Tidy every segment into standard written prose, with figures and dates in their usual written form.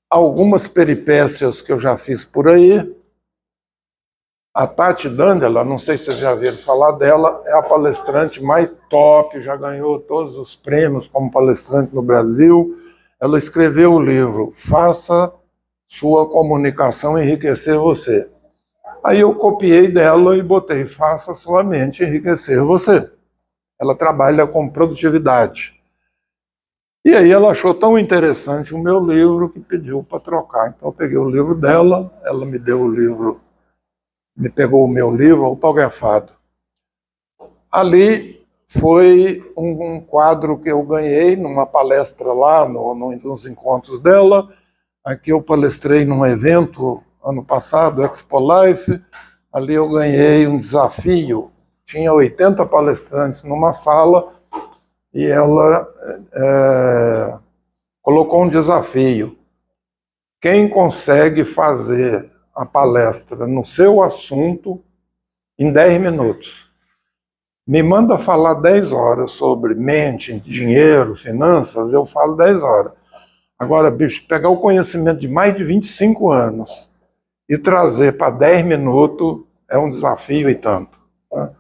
algumas peripécias que eu já fiz por aí. A Tati Dandela, não sei se vocês já viram falar dela, é a palestrante mais top, já ganhou todos os prêmios como palestrante no Brasil. Ela escreveu o livro Faça Sua Comunicação Enriquecer Você. Aí eu copiei dela e botei Faça Sua Mente Enriquecer Você. Ela trabalha com produtividade. E aí ela achou tão interessante o meu livro que pediu para trocar. Então eu peguei o livro dela, ela me deu o livro, me pegou o meu livro autografado. Ali foi um quadro que eu ganhei numa palestra lá, nos encontros dela. Aqui eu palestrei num evento ano passado, Expo Life. Ali eu ganhei um desafio. Tinha 80 palestrantes numa sala e ela colocou um desafio. Quem consegue fazer a palestra no seu assunto em 10 minutos? Me manda falar 10 horas sobre mente, dinheiro, finanças, eu falo 10 horas. Agora, bicho, pegar o conhecimento de mais de 25 anos e trazer para 10 minutos é um desafio e tanto. Né?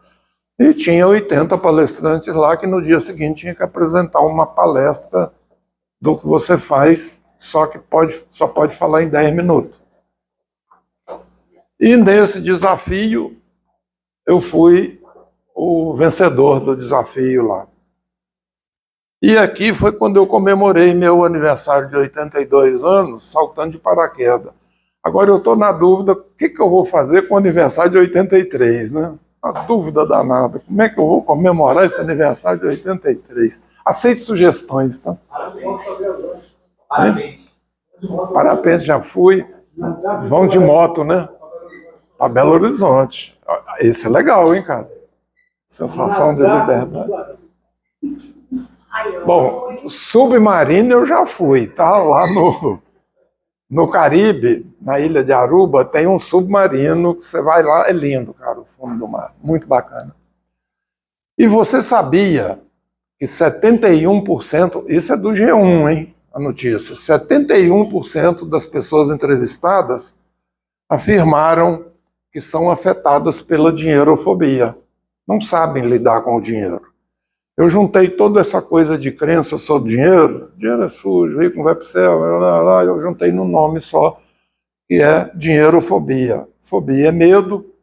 E tinha 80 palestrantes lá que no dia seguinte tinha que apresentar uma palestra do que você faz, só que só pode falar em 10 minutos. E nesse desafio, eu fui o vencedor do desafio lá. E aqui foi quando eu comemorei meu aniversário de 82 anos, saltando de paraquedas. Agora eu estou na dúvida, o que eu vou fazer com o aniversário de 83, né? A dúvida danada, como é que eu vou comemorar esse aniversário de 83? Aceite sugestões, tá? Parabéns. Parabéns, já fui. Vão de moto, né? Para Belo Horizonte. Esse é legal, hein, cara? Sensação de liberdade. Bom, submarino eu já fui, tá? Lá no Caribe, na ilha de Aruba, tem um submarino que você vai lá, é lindo, cara, o fundo do mar, muito bacana. E você sabia que 71%, isso é do G1, hein, a notícia, 71% das pessoas entrevistadas afirmaram que são afetadas pela dinheirofobia, não sabem lidar com o dinheiro. Eu juntei toda essa coisa de crença sobre dinheiro é sujo, rico não vai para o céu, eu juntei num nome só, que é dinheirofobia. Fobia é medo,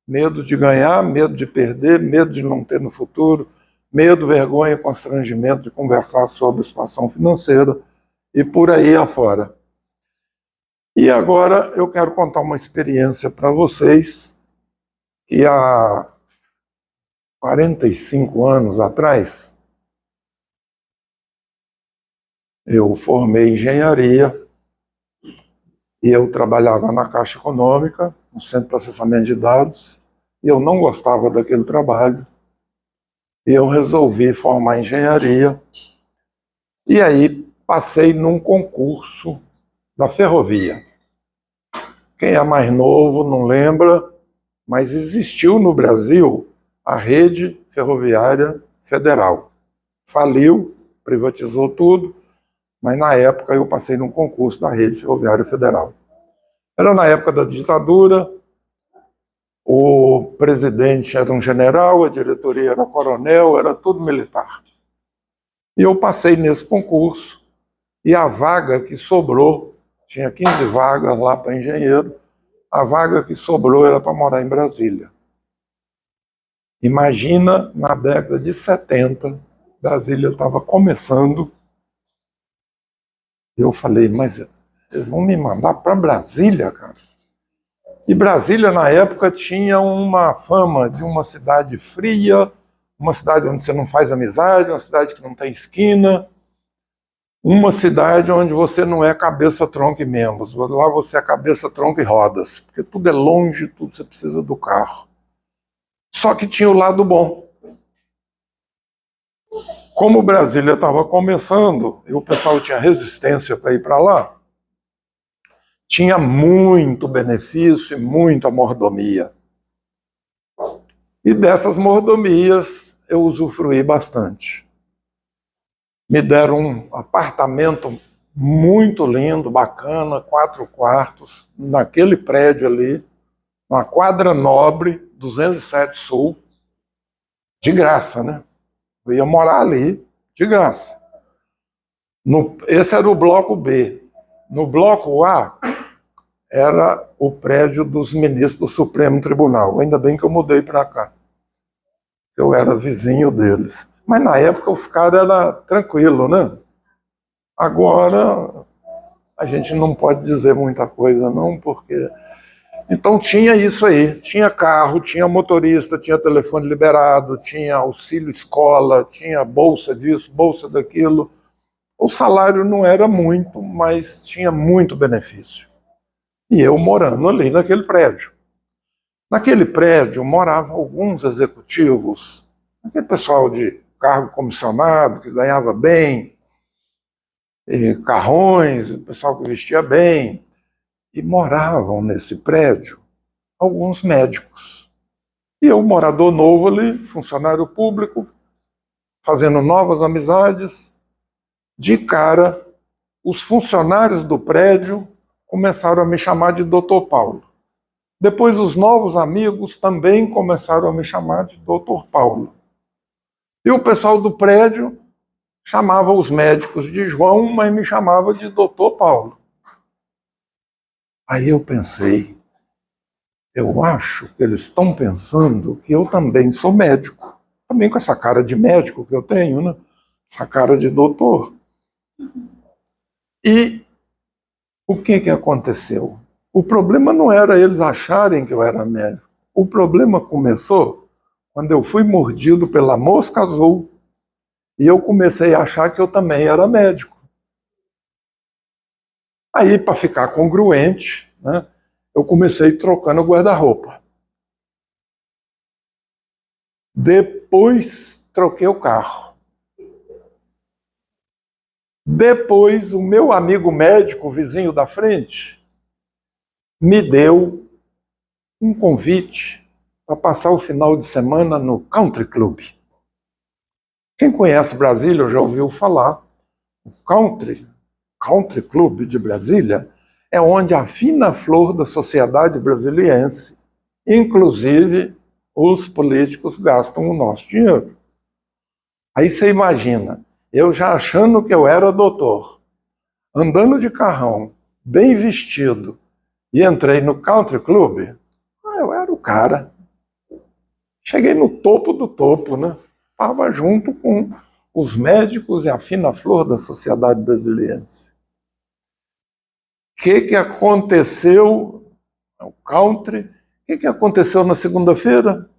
medo de ganhar, medo de perder, medo de não ter no futuro, medo, vergonha, constrangimento de conversar sobre a situação financeira e por aí afora. E agora eu quero contar uma experiência para vocês que há 45 anos atrás, eu formei engenharia e eu trabalhava na Caixa Econômica, no Centro de Processamento de Dados, e eu não gostava daquele trabalho. E eu resolvi formar engenharia. E aí passei num concurso da ferrovia. Quem é mais novo não lembra, mas existiu no Brasil a Rede Ferroviária Federal. Faliu, privatizou tudo, mas na época eu passei num concurso da Rede Ferroviária Federal. Era na época da ditadura, o presidente era um general, a diretoria era coronel, era tudo militar. E eu passei nesse concurso, e a vaga que sobrou, tinha 15 vagas lá para engenheiro, a vaga que sobrou era para morar em Brasília. Imagina, na década de 70, Brasília estava começando. Eu falei, mas eles vão me mandar para Brasília, cara? E Brasília, na época, tinha uma fama de uma cidade fria, uma cidade onde você não faz amizade, uma cidade que não tem esquina, uma cidade onde você não é cabeça, tronco e membros. Lá você é cabeça, tronco e rodas, porque tudo é longe, tudo você precisa do carro. Só que tinha o lado bom. Como Brasília estava começando e o pessoal tinha resistência para ir para lá, tinha muito benefício e muita mordomia. E dessas mordomias eu usufruí bastante. Me deram um apartamento muito lindo, bacana, 4 quartos, naquele prédio ali, uma quadra nobre, 207 Sul, de graça, né? Eu ia morar ali, de graça. Esse era o bloco B. No bloco A, era o prédio dos ministros do Supremo Tribunal. Ainda bem que eu mudei para cá. Eu era vizinho deles. Mas na época os caras eram tranquilos, né? Agora a gente não pode dizer muita coisa, não, porque. Então tinha isso aí: tinha carro, tinha motorista, tinha telefone liberado, tinha auxílio escola, tinha bolsa disso, bolsa daquilo. O salário não era muito, mas tinha muito benefício. E eu morando ali naquele prédio. Naquele prédio moravam alguns executivos, aquele pessoal de cargo comissionado, que ganhava bem, carrões, o pessoal que vestia bem, e moravam nesse prédio alguns médicos. E eu, morador novo ali, funcionário público, fazendo novas amizades, de cara, os funcionários do prédio começaram a me chamar de Dr. Paulo. Depois os novos amigos também começaram a me chamar de Dr. Paulo. E o pessoal do prédio chamava os médicos de João, mas me chamava de Dr. Paulo. Aí eu pensei, eu acho que eles estão pensando que eu também sou médico. Também com essa cara de médico que eu tenho, né? Essa cara de doutor. E o que aconteceu? O problema não era eles acharem que eu era médico. O problema começou quando eu fui mordido pela mosca azul e eu comecei a achar que eu também era médico. Aí, para ficar congruente, né, eu comecei trocando o guarda-roupa. Depois, troquei o carro. Depois, o meu amigo médico, vizinho da frente, me deu um convite para passar o final de semana no Country Club. Quem conhece Brasília já ouviu falar. O Country Club de Brasília é onde a fina flor da sociedade brasiliense, inclusive os políticos, gastam o nosso dinheiro. Aí você imagina, eu já achando que eu era doutor, andando de carrão, bem vestido, e entrei no Country Club, eu era o cara. Cheguei no topo do topo, né? Estava junto com os médicos e a fina flor da sociedade brasiliense. O que aconteceu no country? O que aconteceu na segunda-feira?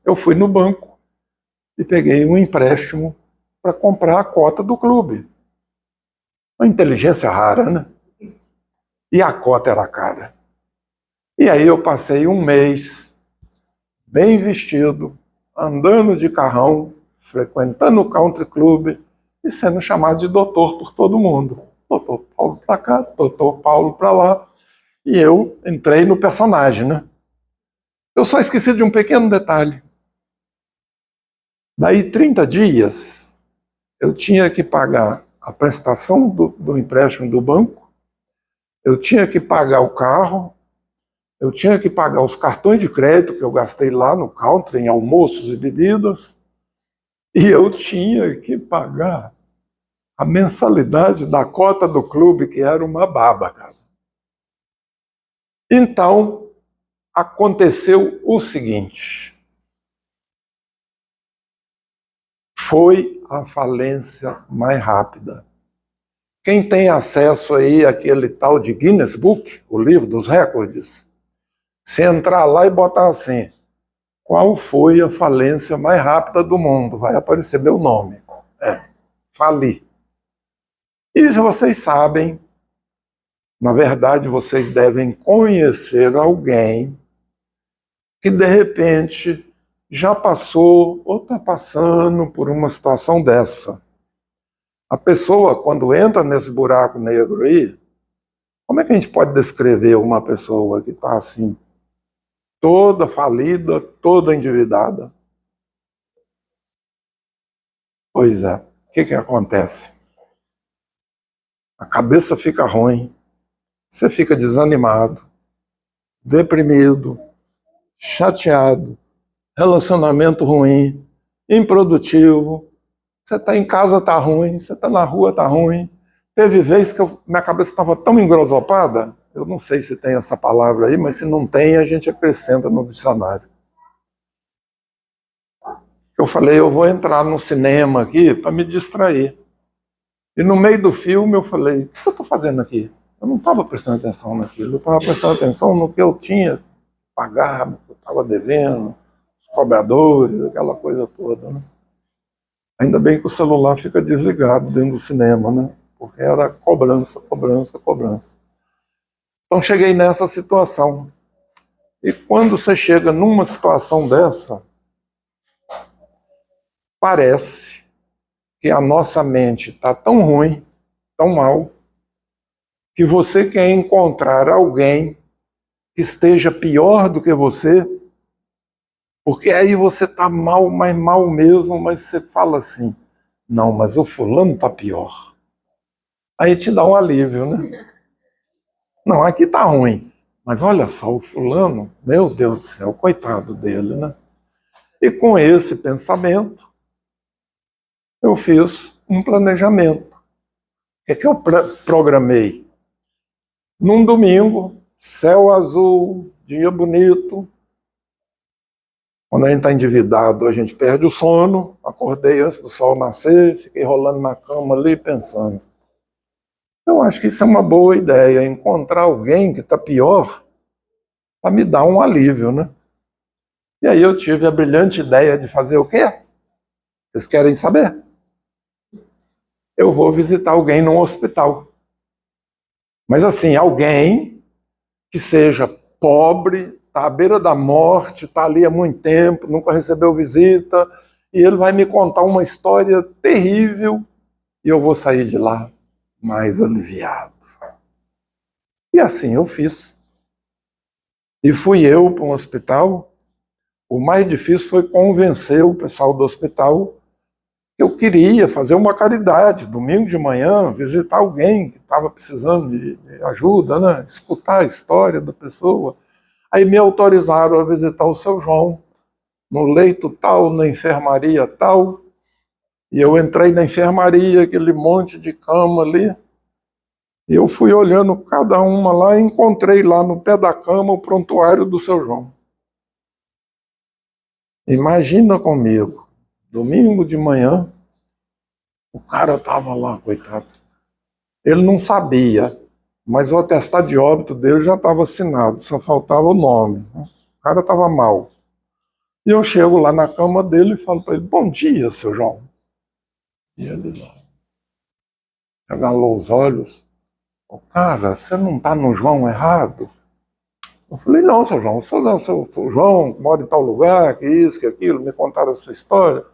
Eu fui no banco e peguei um empréstimo para comprar a cota do clube. Uma inteligência rara, né? E a cota era cara. E aí eu passei um mês bem vestido, andando de carrão, frequentando o country club e sendo chamado de doutor por todo mundo. Doutor Paulo para cá, doutor Paulo para lá. E eu entrei no personagem, né? Eu só esqueci de um pequeno detalhe. Daí 30 dias, eu tinha que pagar a prestação do empréstimo do banco, eu tinha que pagar o carro, eu tinha que pagar os cartões de crédito que eu gastei lá no country, em almoços e bebidas, e eu tinha que pagar a mensalidade da cota do clube, que era uma baba, cara. Então, aconteceu o seguinte: foi a falência mais rápida. Quem tem acesso aí àquele tal de Guinness Book, o livro dos recordes, se entrar lá e botar assim, qual foi a falência mais rápida do mundo? Vai aparecer meu nome. Fali. E se vocês sabem, na verdade vocês devem conhecer alguém que de repente já passou ou está passando por uma situação dessa. A pessoa, quando entra nesse buraco negro aí, como é que a gente pode descrever uma pessoa que está assim, toda falida, toda endividada? Pois é, o que acontece? a cabeça fica ruim, você fica desanimado, deprimido, chateado, relacionamento ruim, improdutivo, você está em casa, está ruim, você está na rua, está ruim. Teve vez que minha cabeça estava tão engrosopada, eu não sei se tem essa palavra aí, mas se não tem, a gente acrescenta no dicionário. Eu falei, eu vou entrar no cinema aqui para me distrair. E no meio do filme eu falei, o que eu estou fazendo aqui? Eu não estava prestando atenção naquilo, eu estava prestando atenção no que eu tinha que pagar, no que eu estava devendo, os cobradores, aquela coisa toda, né? Ainda bem que o celular fica desligado dentro do cinema, né? Porque era cobrança, cobrança, cobrança. Então cheguei nessa situação. E quando você chega numa situação dessa, parece que a nossa mente está tão ruim, tão mal, que você quer encontrar alguém que esteja pior do que você, porque aí você está mal, mas mal mesmo, mas você fala assim, não, mas o fulano está pior. Aí te dá um alívio, né? Não, aqui está ruim, mas olha só, o fulano, meu Deus do céu, coitado dele, né? E com esse pensamento, eu fiz um planejamento. O que eu programei? Num domingo, céu azul, dia bonito. Quando a gente está endividado, a gente perde o sono. Acordei antes do sol nascer, fiquei rolando na cama ali pensando. Eu acho que isso é uma boa ideia, encontrar alguém que está pior para me dar um alívio, né? E aí eu tive a brilhante ideia de fazer o quê? Vocês querem saber? Eu vou visitar alguém num hospital. Mas assim, alguém que seja pobre, está à beira da morte, está ali há muito tempo, nunca recebeu visita, e ele vai me contar uma história terrível e eu vou sair de lá mais aliviado. E assim eu fiz. E fui eu para um hospital. O mais difícil foi convencer o pessoal do hospital que eu queria fazer uma caridade, domingo de manhã, visitar alguém que estava precisando de ajuda, né? Escutar a história da pessoa. Aí me autorizaram a visitar o seu João, no leito tal, na enfermaria tal. E eu entrei na enfermaria, aquele monte de cama ali. E eu fui olhando cada uma lá e encontrei lá no pé da cama o prontuário do seu João. Imagina comigo, domingo de manhã, o cara estava lá, coitado. Ele não sabia, mas o atestado de óbito dele já estava assinado, só faltava o nome. O cara estava mal. E eu chego lá na cama dele e falo para ele, bom dia, seu João. E ele lá, regalou os olhos. Oh, cara, você não está no João errado? Eu falei, não, seu João, eu sou o João, moro em tal lugar, que isso, que aquilo, me contaram a sua história.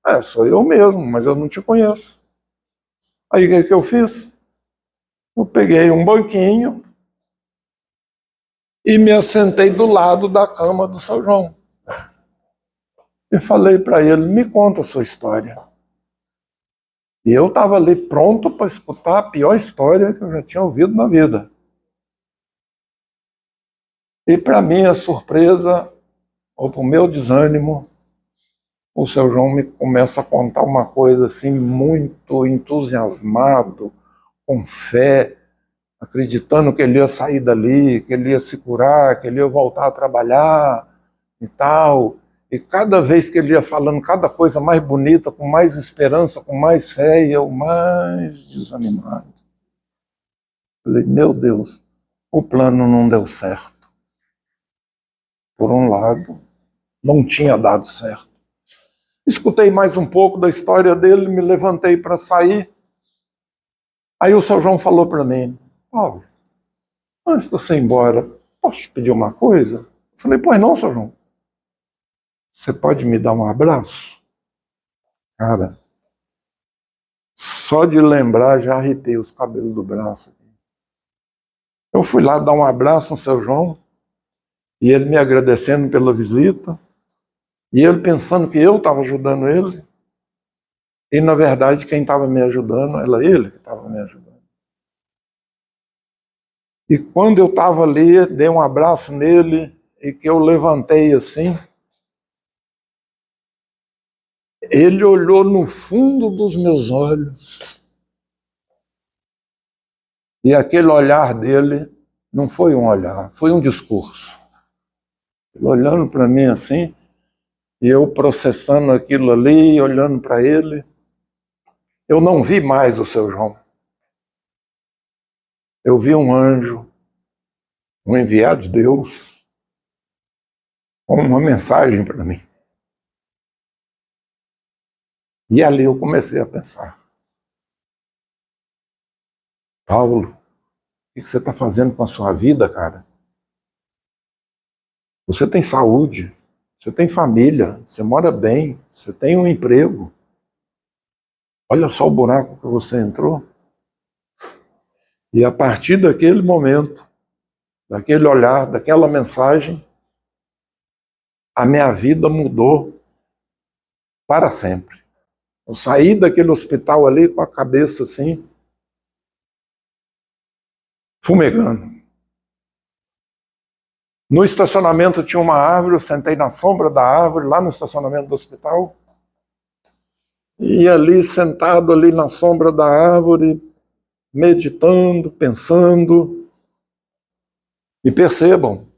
É, sou eu mesmo, mas eu não te conheço. Aí o que eu fiz? Eu peguei um banquinho e me assentei do lado da cama do seu João. E falei para ele, me conta a sua história. E eu estava ali pronto para escutar a pior história que eu já tinha ouvido na vida. E para minha surpresa, ou para o meu desânimo, o seu João me começa a contar uma coisa assim muito entusiasmado, com fé, acreditando que ele ia sair dali, que ele ia se curar, que ele ia voltar a trabalhar e tal. E cada vez que ele ia falando cada coisa mais bonita, com mais esperança, com mais fé, e eu mais desanimado. Falei, meu Deus, o plano não deu certo. Por um lado, não tinha dado certo. Escutei mais um pouco da história dele, me levantei para sair. Aí o seu João falou para mim, Paulo, antes de você ir embora, posso te pedir uma coisa? Eu falei, pois não, seu João. Você pode me dar um abraço? Cara, só de lembrar já arrepiei os cabelos do braço. Eu fui lá dar um abraço no seu João, e ele me agradecendo pela visita, e ele pensando que eu estava ajudando ele, e na verdade quem estava me ajudando era ele que estava me ajudando. E quando eu estava ali, dei um abraço nele e que eu levantei assim, ele olhou no fundo dos meus olhos e aquele olhar dele não foi um olhar, foi um discurso. Ele olhando para mim assim, e eu processando aquilo ali, olhando para ele, eu não vi mais o seu João. Eu vi um anjo, um enviado de Deus, com uma mensagem para mim. E ali eu comecei a pensar, Paulo, o que você está fazendo com a sua vida, cara? Você tem saúde, você tem família, você mora bem, você tem um emprego. Olha só o buraco que você entrou. E a partir daquele momento, daquele olhar, daquela mensagem, a minha vida mudou para sempre. Eu saí daquele hospital ali com a cabeça assim, fumegando. No estacionamento tinha uma árvore, eu sentei na sombra da árvore, lá no estacionamento do hospital. E ali, sentado ali na sombra da árvore, meditando, pensando. E percebam,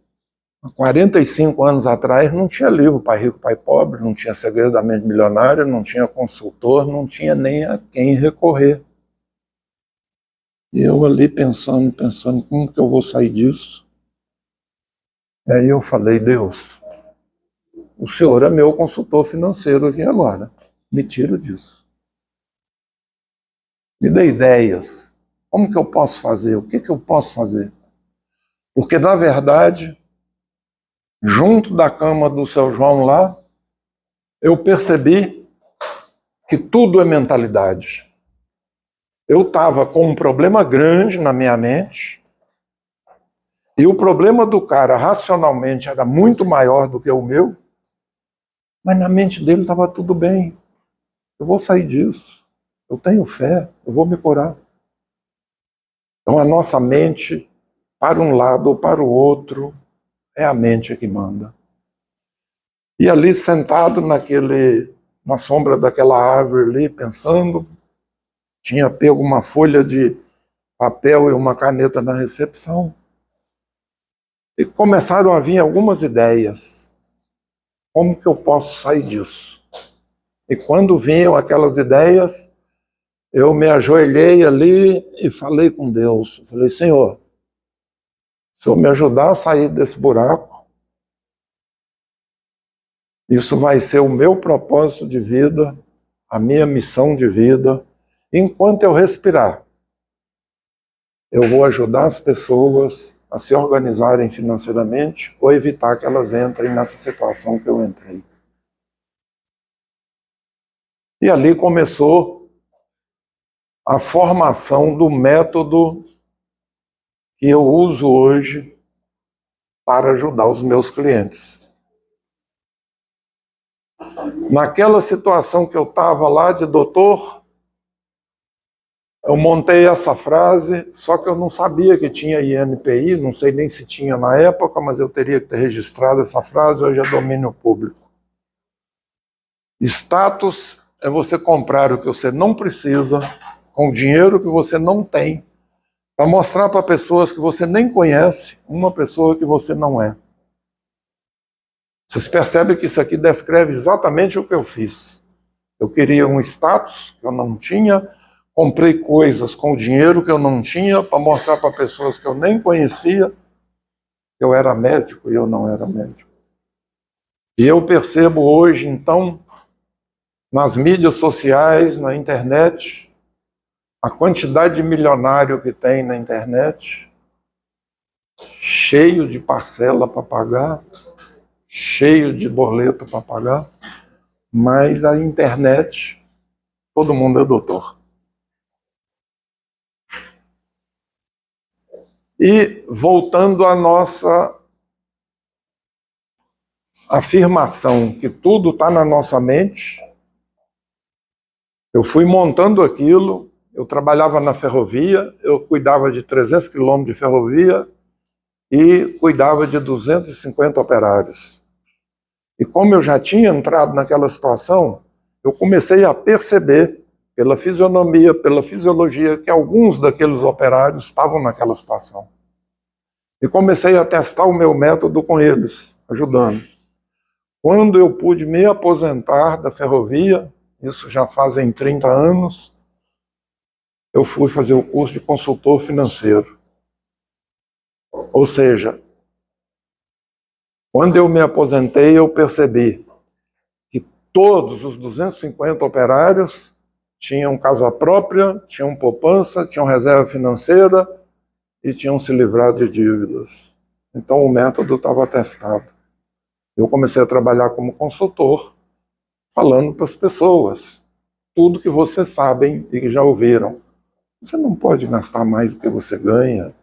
há 45 anos atrás não tinha livro Pai Rico, Pai Pobre, não tinha Segredo da Mente Milionária, não tinha consultor, não tinha nem a quem recorrer. E eu ali pensando, como que eu vou sair disso? Aí eu falei, Deus, o Senhor é meu consultor financeiro aqui agora, me tira disso. Me dê ideias, como que eu posso fazer, o que eu posso fazer? Porque, na verdade, junto da cama do seu João lá, eu percebi que tudo é mentalidade. Eu estava com um problema grande na minha mente, e o problema do cara, racionalmente, era muito maior do que o meu, mas na mente dele estava tudo bem. Eu vou sair disso. Eu tenho fé, eu vou me curar. Então a nossa mente, para um lado ou para o outro, é a mente que manda. E ali sentado na sombra daquela árvore ali, pensando, tinha pego uma folha de papel e uma caneta na recepção. E começaram a vir algumas ideias. Como que eu posso sair disso? E quando vinham aquelas ideias, eu me ajoelhei ali e falei com Deus. Falei, Senhor, se eu me ajudar a sair desse buraco, isso vai ser o meu propósito de vida, a minha missão de vida. Enquanto eu respirar, eu vou ajudar as pessoas a se organizarem financeiramente ou evitar que elas entrem nessa situação que eu entrei. E ali começou a formação do método que eu uso hoje para ajudar os meus clientes. Naquela situação que eu estava lá de doutor, eu montei essa frase, só que eu não sabia que tinha INPI, não sei nem se tinha na época, mas eu teria que ter registrado essa frase, hoje é domínio público. Status é você comprar o que você não precisa, com dinheiro que você não tem, para mostrar para pessoas que você nem conhece, uma pessoa que você não é. Vocês percebem que isso aqui descreve exatamente o que eu fiz. Eu queria um status que eu não tinha, comprei coisas com dinheiro que eu não tinha para mostrar para pessoas que eu nem conhecia que eu era médico e eu não era médico. E eu percebo hoje, então, nas mídias sociais, na internet, a quantidade de milionário que tem na internet, cheio de parcela para pagar, cheio de boleto para pagar, mas a internet, todo mundo é doutor. E voltando à nossa afirmação que tudo está na nossa mente, eu fui montando aquilo, eu trabalhava na ferrovia, eu cuidava de 300 quilômetros de ferrovia e cuidava de 250 operários. E como eu já tinha entrado naquela situação, eu comecei a perceber, pela fisionomia, pela fisiologia, que alguns daqueles operários estavam naquela situação. E comecei a testar o meu método com eles, ajudando. Quando eu pude me aposentar da ferrovia, isso já fazem 30 anos, eu fui fazer o curso de consultor financeiro. Ou seja, quando eu me aposentei, eu percebi que todos os 250 operários tinham casa própria, tinham poupança, tinham reserva financeira e tinham se livrado de dívidas. Então o método estava testado. Eu comecei a trabalhar como consultor, falando para as pessoas tudo que vocês sabem e que já ouviram. Você não pode gastar mais do que você ganha.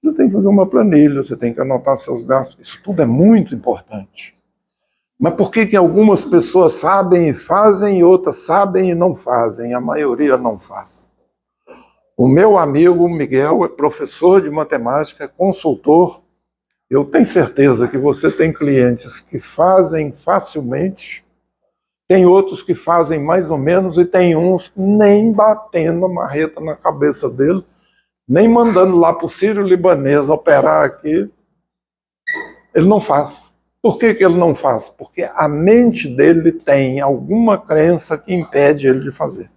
Você tem que fazer uma planilha, você tem que anotar seus gastos. Isso tudo é muito importante. Mas por que algumas pessoas sabem e fazem e outras sabem e não fazem? A maioria não faz. O meu amigo Miguel é professor de matemática, é consultor. Eu tenho certeza que você tem clientes que fazem facilmente, tem outros que fazem mais ou menos e tem uns nem batendo a marreta na cabeça dele, nem mandando lá para o Sírio-Libanês operar aqui, ele não faz. Por que ele não faz? Porque a mente dele tem alguma crença que impede ele de fazer.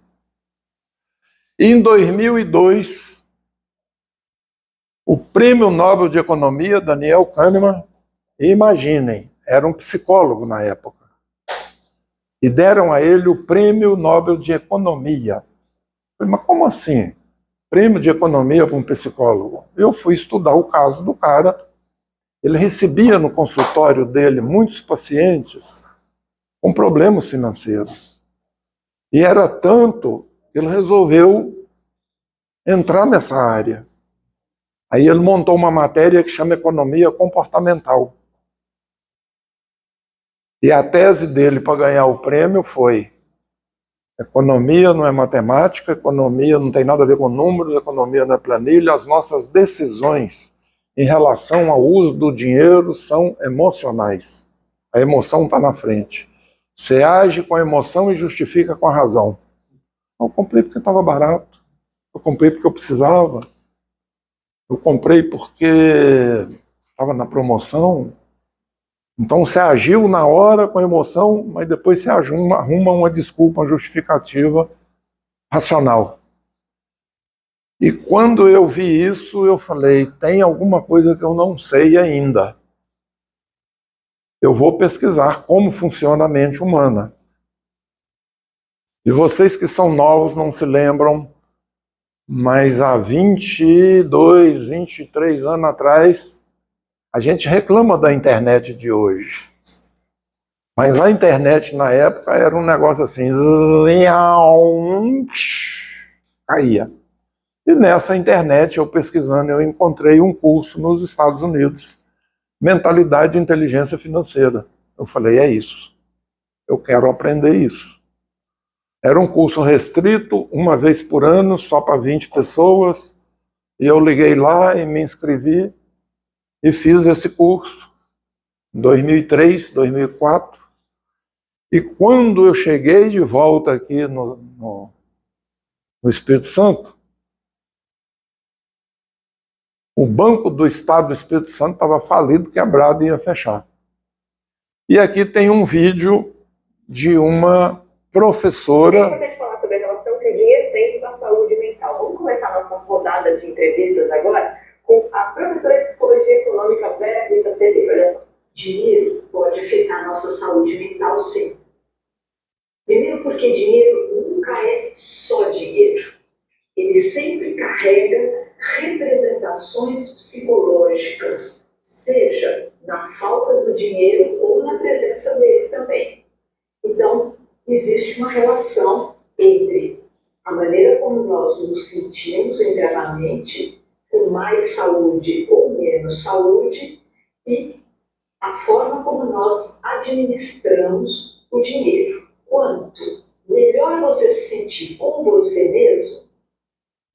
E em 2002, o Prêmio Nobel de Economia, Daniel Kahneman, imaginem, era um psicólogo na época, e deram a ele o Prêmio Nobel de Economia. Mas como assim? Prêmio de Economia para um psicólogo? Eu fui estudar o caso do cara. Ele recebia no consultório dele muitos pacientes com problemas financeiros. E era tanto que ele resolveu entrar nessa área. Aí ele montou uma matéria que chama Economia Comportamental. E a tese dele para ganhar o prêmio foi: economia não é matemática, economia não tem nada a ver com números, economia não é planilha, as nossas decisões em relação ao uso do dinheiro são emocionais. A emoção está na frente. Você age com a emoção e justifica com a razão. Eu comprei porque estava barato, eu comprei porque eu precisava, eu comprei porque estava na promoção. Então você agiu na hora com a emoção, mas depois você arruma uma desculpa, uma justificativa racional. E quando eu vi isso, eu falei, tem alguma coisa que eu não sei ainda. Eu vou pesquisar como funciona a mente humana. E vocês que são novos não se lembram, mas há 22, 23 anos atrás, a gente reclama da internet de hoje. Mas a internet na época era um negócio assim, caía. E nessa internet, eu pesquisando, eu encontrei um curso nos Estados Unidos, Mentalidade e Inteligência Financeira. Eu falei, é isso, eu quero aprender isso. Era um curso restrito, uma vez por ano, só para 20 pessoas, e eu liguei lá e me inscrevi e fiz esse curso em 2003, 2004. E quando eu cheguei de volta aqui no Espírito Santo, o Banco do Estado do Espírito Santo estava falido, quebrado e ia fechar. E aqui tem um vídeo de uma professora. Eu quero falar sobre a relação que o dinheiro tem com a saúde mental. Vamos começar a nossa rodada de entrevistas agora com a professora de Psicologia Econômica Vera Rita Pereira. Olha só. Dinheiro pode afetar a nossa saúde mental, sim. Primeiro porque dinheiro nunca é só dinheiro. Ele sempre carrega representações psicológicas, seja na falta do dinheiro ou na presença dele também. Então, existe uma relação entre a maneira como nós nos sentimos internamente, com mais saúde ou menos saúde, e a forma como nós administramos o dinheiro. Quanto melhor você se sentir com você mesmo,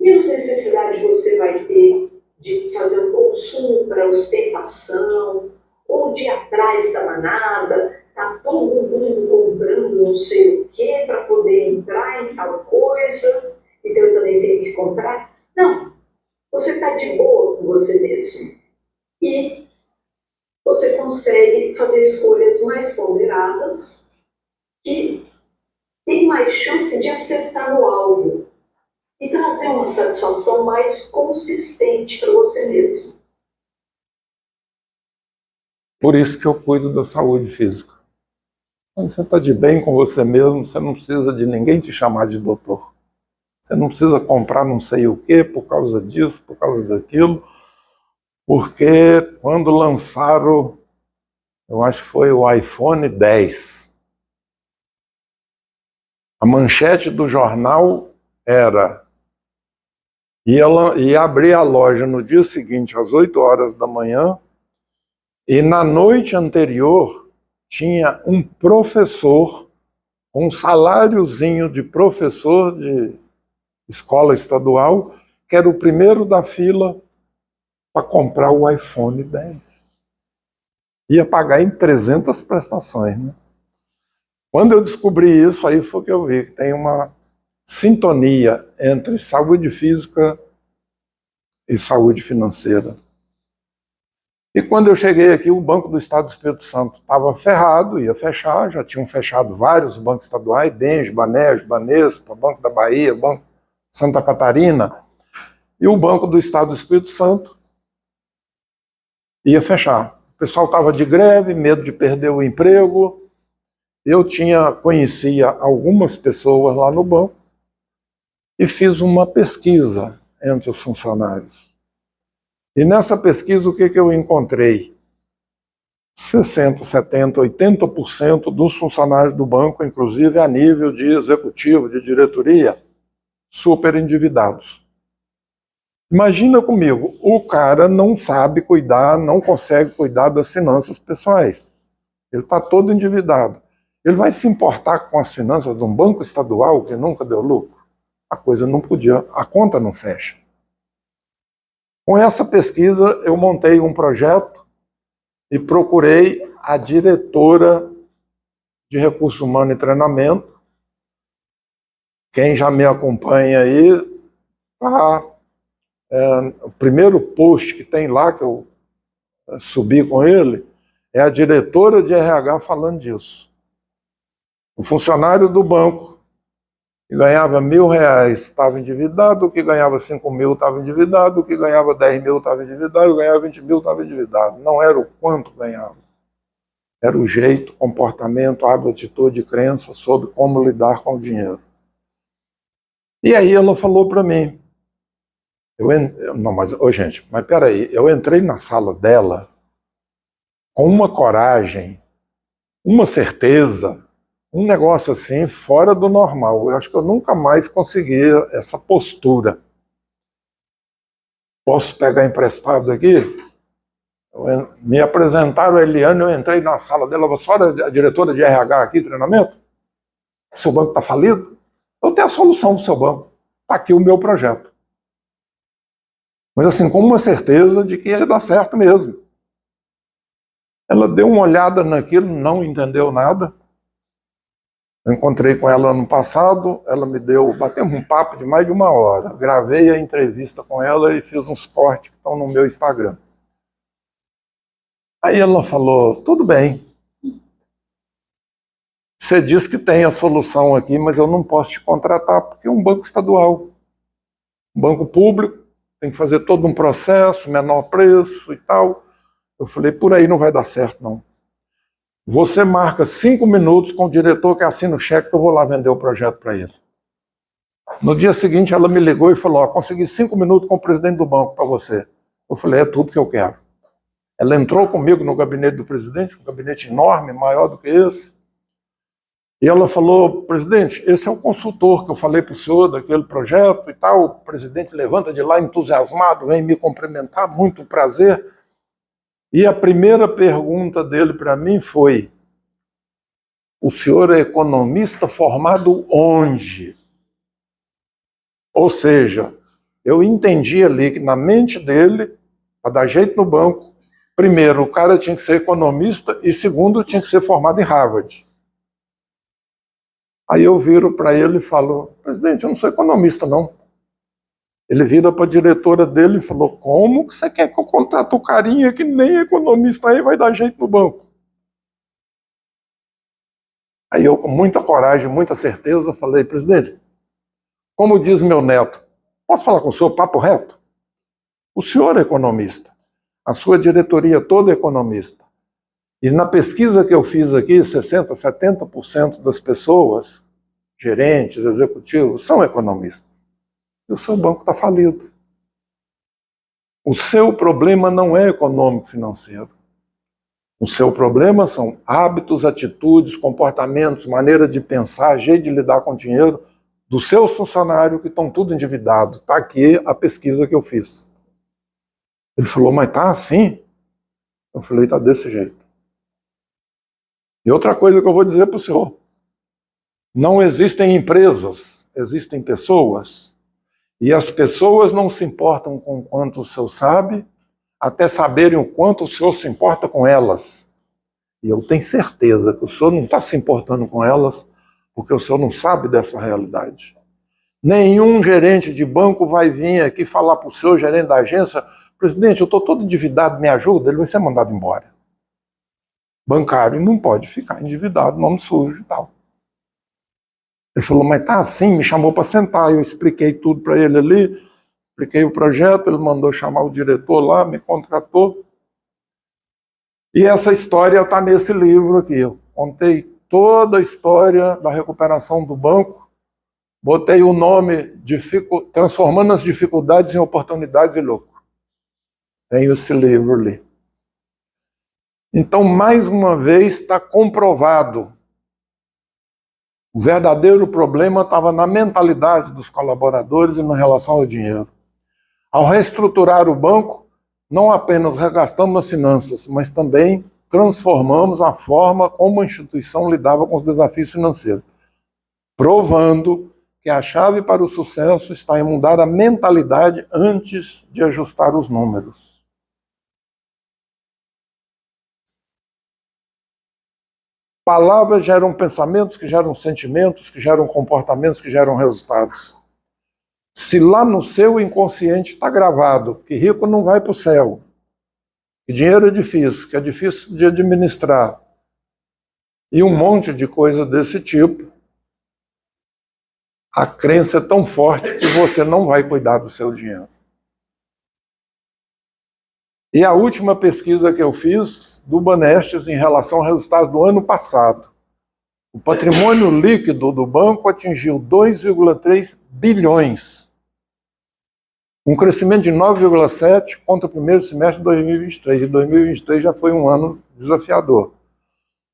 menos necessidade você vai ter de fazer um consumo para ostentação, ou de ir atrás da manada, tá todo mundo comprando não sei o que para poder entrar em tal coisa, então eu também tenho que comprar. Não, você está de boa com você mesmo. E você consegue fazer escolhas mais ponderadas que têm mais chance de acertar no alvo e trazer uma satisfação mais consistente para você mesmo. Por isso que eu cuido da saúde física. Quando você está de bem com você mesmo, você não precisa de ninguém te chamar de doutor. Você não precisa comprar não sei o que por causa disso, por causa daquilo, porque quando lançaram, eu acho que foi o iPhone 10, a manchete do jornal era: ia abrir a loja no dia seguinte, às 8 horas da manhã, e na noite anterior tinha um professor, um saláriozinho de professor de escola estadual, que era o primeiro da fila para comprar o iPhone 10. Ia pagar em 300 prestações, né? Quando eu descobri isso, aí foi que eu vi que tem uma sintonia entre saúde física e saúde financeira. E quando eu cheguei aqui, o Banco do Estado do Espírito Santo estava ferrado, ia fechar, já tinham fechado vários bancos estaduais, Benge, Banespa, Banespa, Banco da Bahia, Banco Santa Catarina, e o Banco do Estado do Espírito Santo ia fechar. O pessoal estava de greve, medo de perder o emprego. Eu conhecia algumas pessoas lá no banco e fiz uma pesquisa entre os funcionários. E nessa pesquisa, o que eu encontrei? 60%, 70%, 80% dos funcionários do banco, inclusive a nível de executivo, de diretoria, super endividados. Imagina comigo, o cara não sabe cuidar, não consegue cuidar das finanças pessoais. Ele está todo endividado. Ele vai se importar com as finanças de um banco estadual que nunca deu lucro? A coisa não podia, a conta não fecha. Com essa pesquisa, eu montei um projeto e procurei a diretora de Recursos Humanos e Treinamento. Quem já me acompanha aí, o primeiro post que tem lá, que eu subi com ele, é a diretora de RH falando disso. O funcionário do banco que ganhava R$1.000 estava endividado, o que ganhava 5.000 estava endividado, o que ganhava 10.000 estava endividado, o que ganhava 20.000 estava endividado. Não era o quanto ganhava. Era o jeito, comportamento, hábito, atitude, crença sobre como lidar com o dinheiro. E aí ela falou para mim, gente, mas peraí, eu entrei na sala dela com uma coragem, uma certeza, um negócio assim fora do normal. Eu acho que eu nunca mais consegui essa postura. Posso pegar emprestado aqui? Me apresentaram a Eliane, eu entrei na sala dela, você olha a diretora de RH aqui, treinamento? O seu banco está falido? Eu tenho a solução do seu banco. Está aqui o meu projeto. Mas assim, com uma certeza de que ia dar certo mesmo. Ela deu uma olhada naquilo, não entendeu nada. Eu encontrei com ela ano passado, ela batemos um papo de mais de 1 hora. Gravei a entrevista com ela e fiz uns cortes que estão no meu Instagram. Aí ela falou, tudo bem. Você diz que tem a solução aqui, mas eu não posso te contratar porque é um banco estadual. Um banco público, tem que fazer todo um processo, menor preço e tal. Eu falei, por aí não vai dar certo, não. Você marca 5 minutos com o diretor que assina o cheque que eu vou lá vender o projeto para ele. No dia seguinte, ela me ligou e falou, consegui 5 minutos com o presidente do banco para você. Eu falei, é tudo que eu quero. Ela entrou comigo no gabinete do presidente, um gabinete enorme, maior do que esse. E ela falou, presidente, esse é o consultor que eu falei para o senhor daquele projeto e tal. O presidente levanta de lá entusiasmado, vem me cumprimentar, muito prazer. E a primeira pergunta dele para mim foi, o senhor é economista formado onde? Ou seja, eu entendi ali que na mente dele, para dar jeito no banco, primeiro, o cara tinha que ser economista e segundo, tinha que ser formado em Harvard. Aí eu viro para ele e falo, presidente, eu não sou economista, não. Ele vira para a diretora dele e falou, como que você quer que eu contrate o carinha que nem economista aí vai dar jeito no banco? Aí eu, com muita coragem, muita certeza, falei, presidente, como diz meu neto, posso falar com o senhor papo reto? O senhor é economista, a sua diretoria toda é economista. E na pesquisa que eu fiz aqui, 60%, 70% das pessoas, gerentes, executivos, são economistas. E o seu banco está falido. O seu problema não é econômico-financeiro. O seu problema são hábitos, atitudes, comportamentos, maneira de pensar, jeito de lidar com o dinheiro dos seus funcionários que estão tudo endividados. Está aqui a pesquisa que eu fiz. Ele falou, mas tá assim? Eu falei, tá desse jeito. E outra coisa que eu vou dizer para o senhor, não existem empresas, existem pessoas, e as pessoas não se importam com o quanto o senhor sabe, até saberem o quanto o senhor se importa com elas. E eu tenho certeza que o senhor não está se importando com elas, porque o senhor não sabe dessa realidade. Nenhum gerente de banco vai vir aqui falar para o senhor, gerente da agência, presidente, eu estou todo endividado, me ajuda? Ele vai ser mandado embora. Bancário não pode ficar endividado, nome sujo e tal. Ele falou, mas tá assim, me chamou para sentar, eu expliquei tudo para ele ali, expliquei o projeto, ele mandou chamar o diretor lá, me contratou. E essa história está nesse livro aqui. Eu contei toda a história da recuperação do banco, botei o nome Transformando as Dificuldades em Oportunidades e Lucro. Tenho esse livro ali. Então, mais uma vez, está comprovado. O verdadeiro problema estava na mentalidade dos colaboradores e na relação ao dinheiro. Ao reestruturar o banco, não apenas regastamos as finanças, mas também transformamos a forma como a instituição lidava com os desafios financeiros, provando que a chave para o sucesso está em mudar a mentalidade antes de ajustar os números. Palavras geram pensamentos, que geram sentimentos, que geram comportamentos, que geram resultados. Se lá no seu inconsciente está gravado que rico não vai para o céu, que dinheiro é difícil, que é difícil de administrar, e um monte de coisa desse tipo, a crença é tão forte que você não vai cuidar do seu dinheiro. E a última pesquisa que eu fiz do Banestes em relação aos resultados do ano passado, o patrimônio líquido do banco atingiu 2,3 bilhões, um crescimento de 9,7% contra o primeiro semestre de 2023. E 2023 já foi um ano desafiador.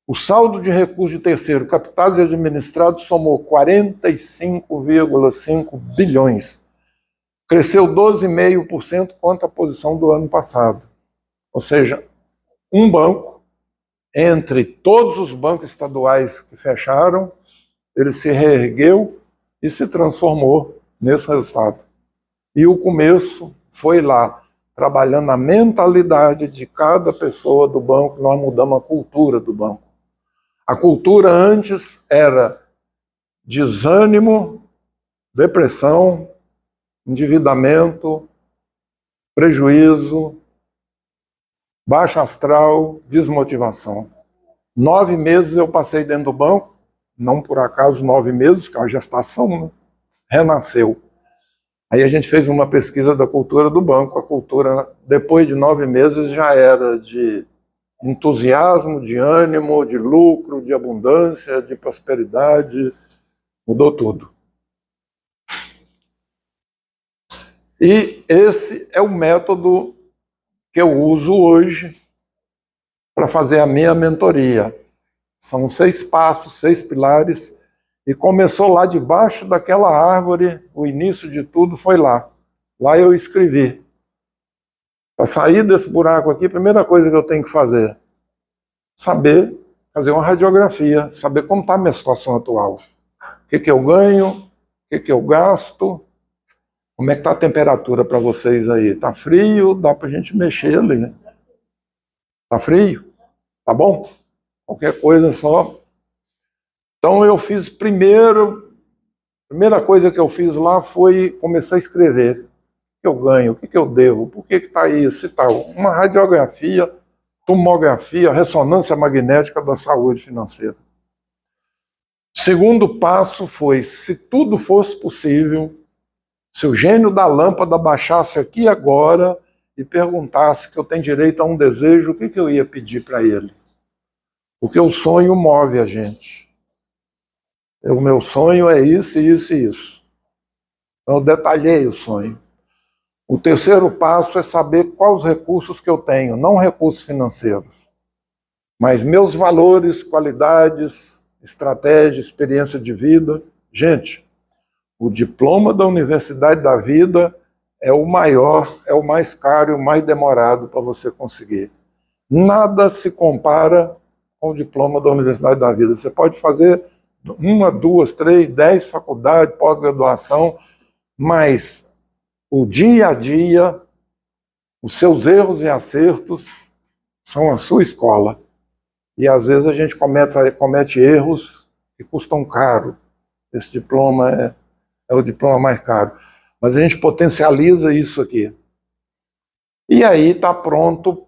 O saldo de recursos de terceiro, captados e administrados, somou 45,5 bilhões. Cresceu 12,5% contra a posição do ano passado. Ou seja, um banco, entre todos os bancos estaduais que fecharam, ele se reergueu e se transformou nesse resultado. E o começo foi lá, trabalhando a mentalidade de cada pessoa do banco, nós mudamos a cultura do banco. A cultura antes era desânimo, depressão, endividamento, prejuízo, baixa astral, desmotivação. 9 meses eu passei dentro do banco, não por acaso 9 meses, que é uma gestação, né? Renasceu. Aí a gente fez uma pesquisa da cultura do banco. A cultura, depois de 9 meses, já era de entusiasmo, de ânimo, de lucro, de abundância, de prosperidade. Mudou tudo. E esse é o método que eu uso hoje para fazer a minha mentoria. São 6 passos, 6 pilares, e começou lá debaixo daquela árvore, o início de tudo foi lá. Lá eu escrevi. Para sair desse buraco aqui, a primeira coisa que eu tenho que fazer, saber fazer uma radiografia, saber como está a minha situação atual. O que eu ganho, o que eu gasto, Como é que está a temperatura para vocês aí? Tá frio? Dá para a gente mexer ali. Tá frio? Tá bom? Qualquer coisa só. Então eu fiz a primeira coisa que eu fiz lá foi começar a escrever. O que eu ganho? O que eu devo? Por que está isso e tal? Uma radiografia, tomografia, ressonância magnética da saúde financeira. Segundo passo foi, se tudo fosse possível, se o gênio da lâmpada baixasse aqui agora e perguntasse que eu tenho direito a um desejo, o que eu ia pedir para ele? Porque o sonho move a gente. O meu sonho é isso, isso e isso. Então eu detalhei o sonho. O terceiro passo é saber quais os recursos que eu tenho, não recursos financeiros, mas meus valores, qualidades, estratégia, experiência de vida. Gente, o diploma da Universidade da Vida é o maior, é o mais caro e o mais demorado para você conseguir. Nada se compara com o diploma da Universidade da Vida. Você pode fazer 1, 2, 3, 10 faculdades, pós-graduação, mas o dia a dia, os seus erros e acertos são a sua escola. E às vezes a gente comete erros que custam caro. Esse diploma é o diploma mais caro. Mas a gente potencializa isso aqui. E aí está pronto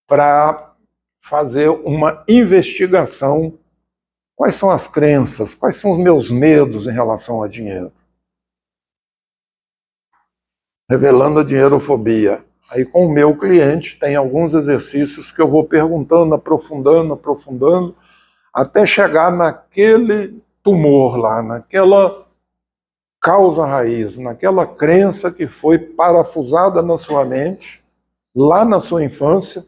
para fazer uma investigação. Quais são as crenças? Quais são os meus medos em relação a dinheiro? Revelando a dinheirofobia. Aí com o meu cliente tem alguns exercícios que eu vou perguntando, aprofundando, até chegar naquele tumor lá, naquela causa raiz, naquela crença que foi parafusada na sua mente, lá na sua infância,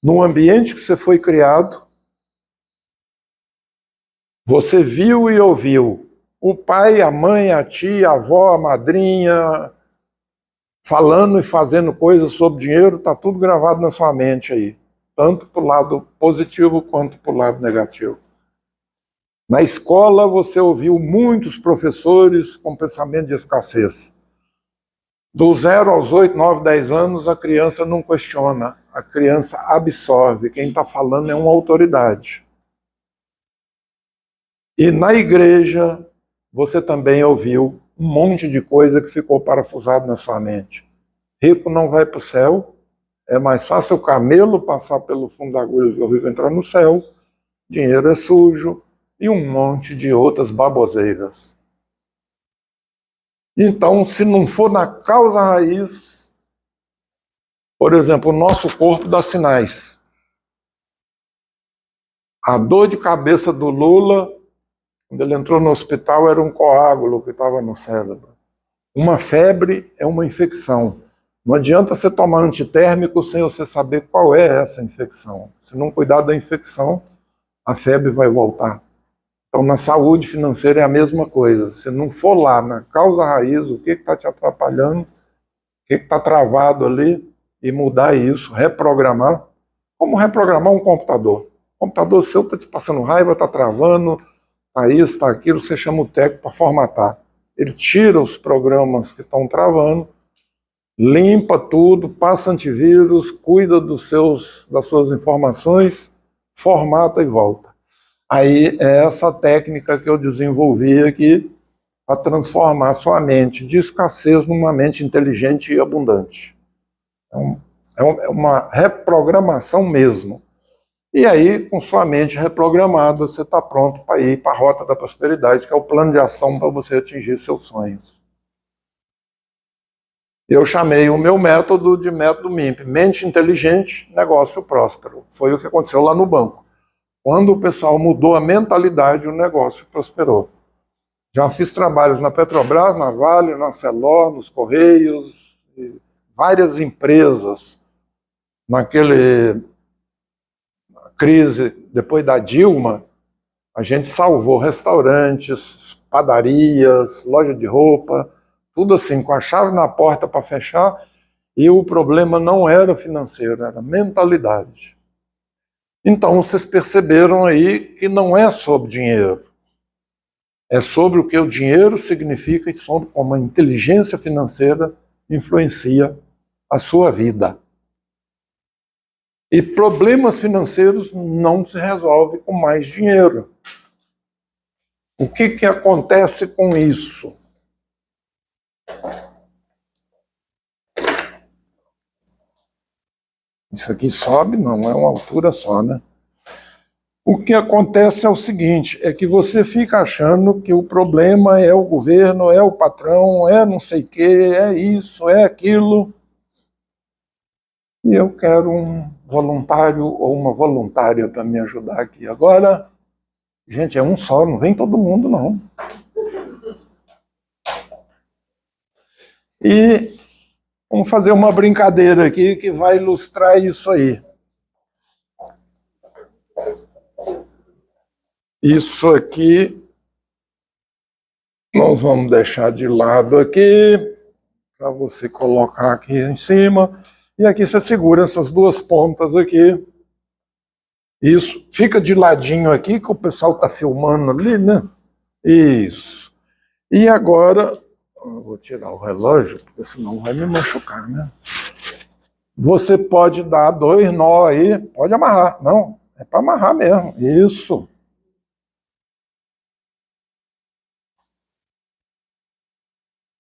no ambiente que você foi criado. Você viu e ouviu o pai, a mãe, a tia, a avó, a madrinha falando e fazendo coisas sobre dinheiro, está tudo gravado na sua mente aí, tanto para o lado positivo quanto para o lado negativo. Na escola você ouviu muitos professores com pensamento de escassez. Do 0 aos 8, 9, 10 anos, a criança não questiona, a criança absorve. Quem está falando é uma autoridade. E na igreja, você também ouviu um monte de coisa que ficou parafusado na sua mente. Rico não vai para o céu, é mais fácil o camelo passar pelo fundo da agulha do rio e entrar no céu, dinheiro é sujo, e um monte de outras baboseiras. Então, se não for na causa raiz, por exemplo, o nosso corpo dá sinais. A dor de cabeça do Lula, quando ele entrou no hospital, era um coágulo que estava no cérebro. Uma febre é uma infecção. Não adianta você tomar antitérmico sem você saber qual é essa infecção. Se não cuidar da infecção, a febre vai voltar. Então, na saúde financeira é a mesma coisa. Se não for lá na causa raiz, o que está te atrapalhando, o que está travado ali, e mudar isso, reprogramar. Como reprogramar um computador? O computador seu está te passando raiva, está travando, está isso, está aquilo, você chama o técnico para formatar. Ele tira os programas que estão travando, limpa tudo, passa antivírus, cuida das suas informações, formata e volta. Aí é essa técnica que eu desenvolvi aqui para transformar a sua mente de escassez numa mente inteligente e abundante. É uma reprogramação mesmo. E aí, com sua mente reprogramada, você está pronto para ir para a rota da prosperidade, que é o plano de ação para você atingir seus sonhos. Eu chamei o meu método de método MIMP, mente inteligente, negócio próspero. Foi o que aconteceu lá no banco. Quando o pessoal mudou a mentalidade, o negócio prosperou. Já fiz trabalhos na Petrobras, na Vale, na Celor, nos Correios, várias empresas. Naquele crise, depois da Dilma, a gente salvou restaurantes, padarias, loja de roupa, tudo assim, com a chave na porta para fechar, e o problema não era financeiro, era mentalidade. Então, vocês perceberam aí que não é sobre dinheiro. É sobre o que o dinheiro significa e sobre como a inteligência financeira influencia a sua vida. E problemas financeiros não se resolvem com mais dinheiro. O que acontece com isso? Isso aqui sobe? Não, é uma altura só, né? O que acontece é o seguinte, é que você fica achando que o problema é o governo, é o patrão, é não sei o quê, é isso, é aquilo. E eu quero um voluntário ou uma voluntária para me ajudar aqui. Agora, gente, é um só, não vem todo mundo, não. E vamos fazer uma brincadeira aqui que vai ilustrar isso aí. Isso aqui nós vamos deixar de lado aqui, para você colocar aqui em cima. E aqui você segura essas duas pontas aqui. Isso. Fica de ladinho aqui, que o pessoal está filmando ali, né? Isso. E agora, eu vou tirar o relógio, porque senão vai me machucar, né? Você pode dar 2 nó aí, pode amarrar. Não, é para amarrar mesmo. Isso.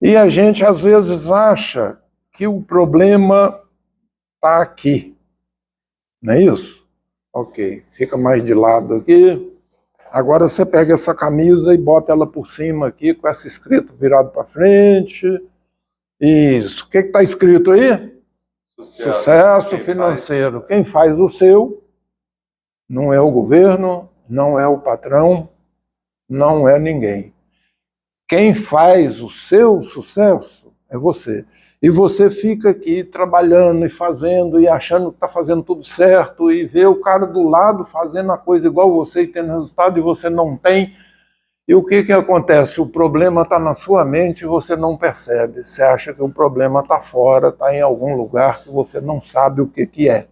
E a gente às vezes acha que o problema está aqui. Não é isso? Ok, fica mais de lado aqui. Agora você pega essa camisa e bota ela por cima aqui, com esse escrito virado para frente. Isso. O que está escrito aí? Sucesso financeiro. Quem faz o seu não é o governo, não é o patrão, não é ninguém. Quem faz o seu sucesso é você. E você fica aqui trabalhando e fazendo e achando que está fazendo tudo certo e vê o cara do lado fazendo a coisa igual você e tendo resultado e você não tem. E o que acontece? O problema está na sua mente e você não percebe. Você acha que o problema está fora, está em algum lugar que você não sabe o que é.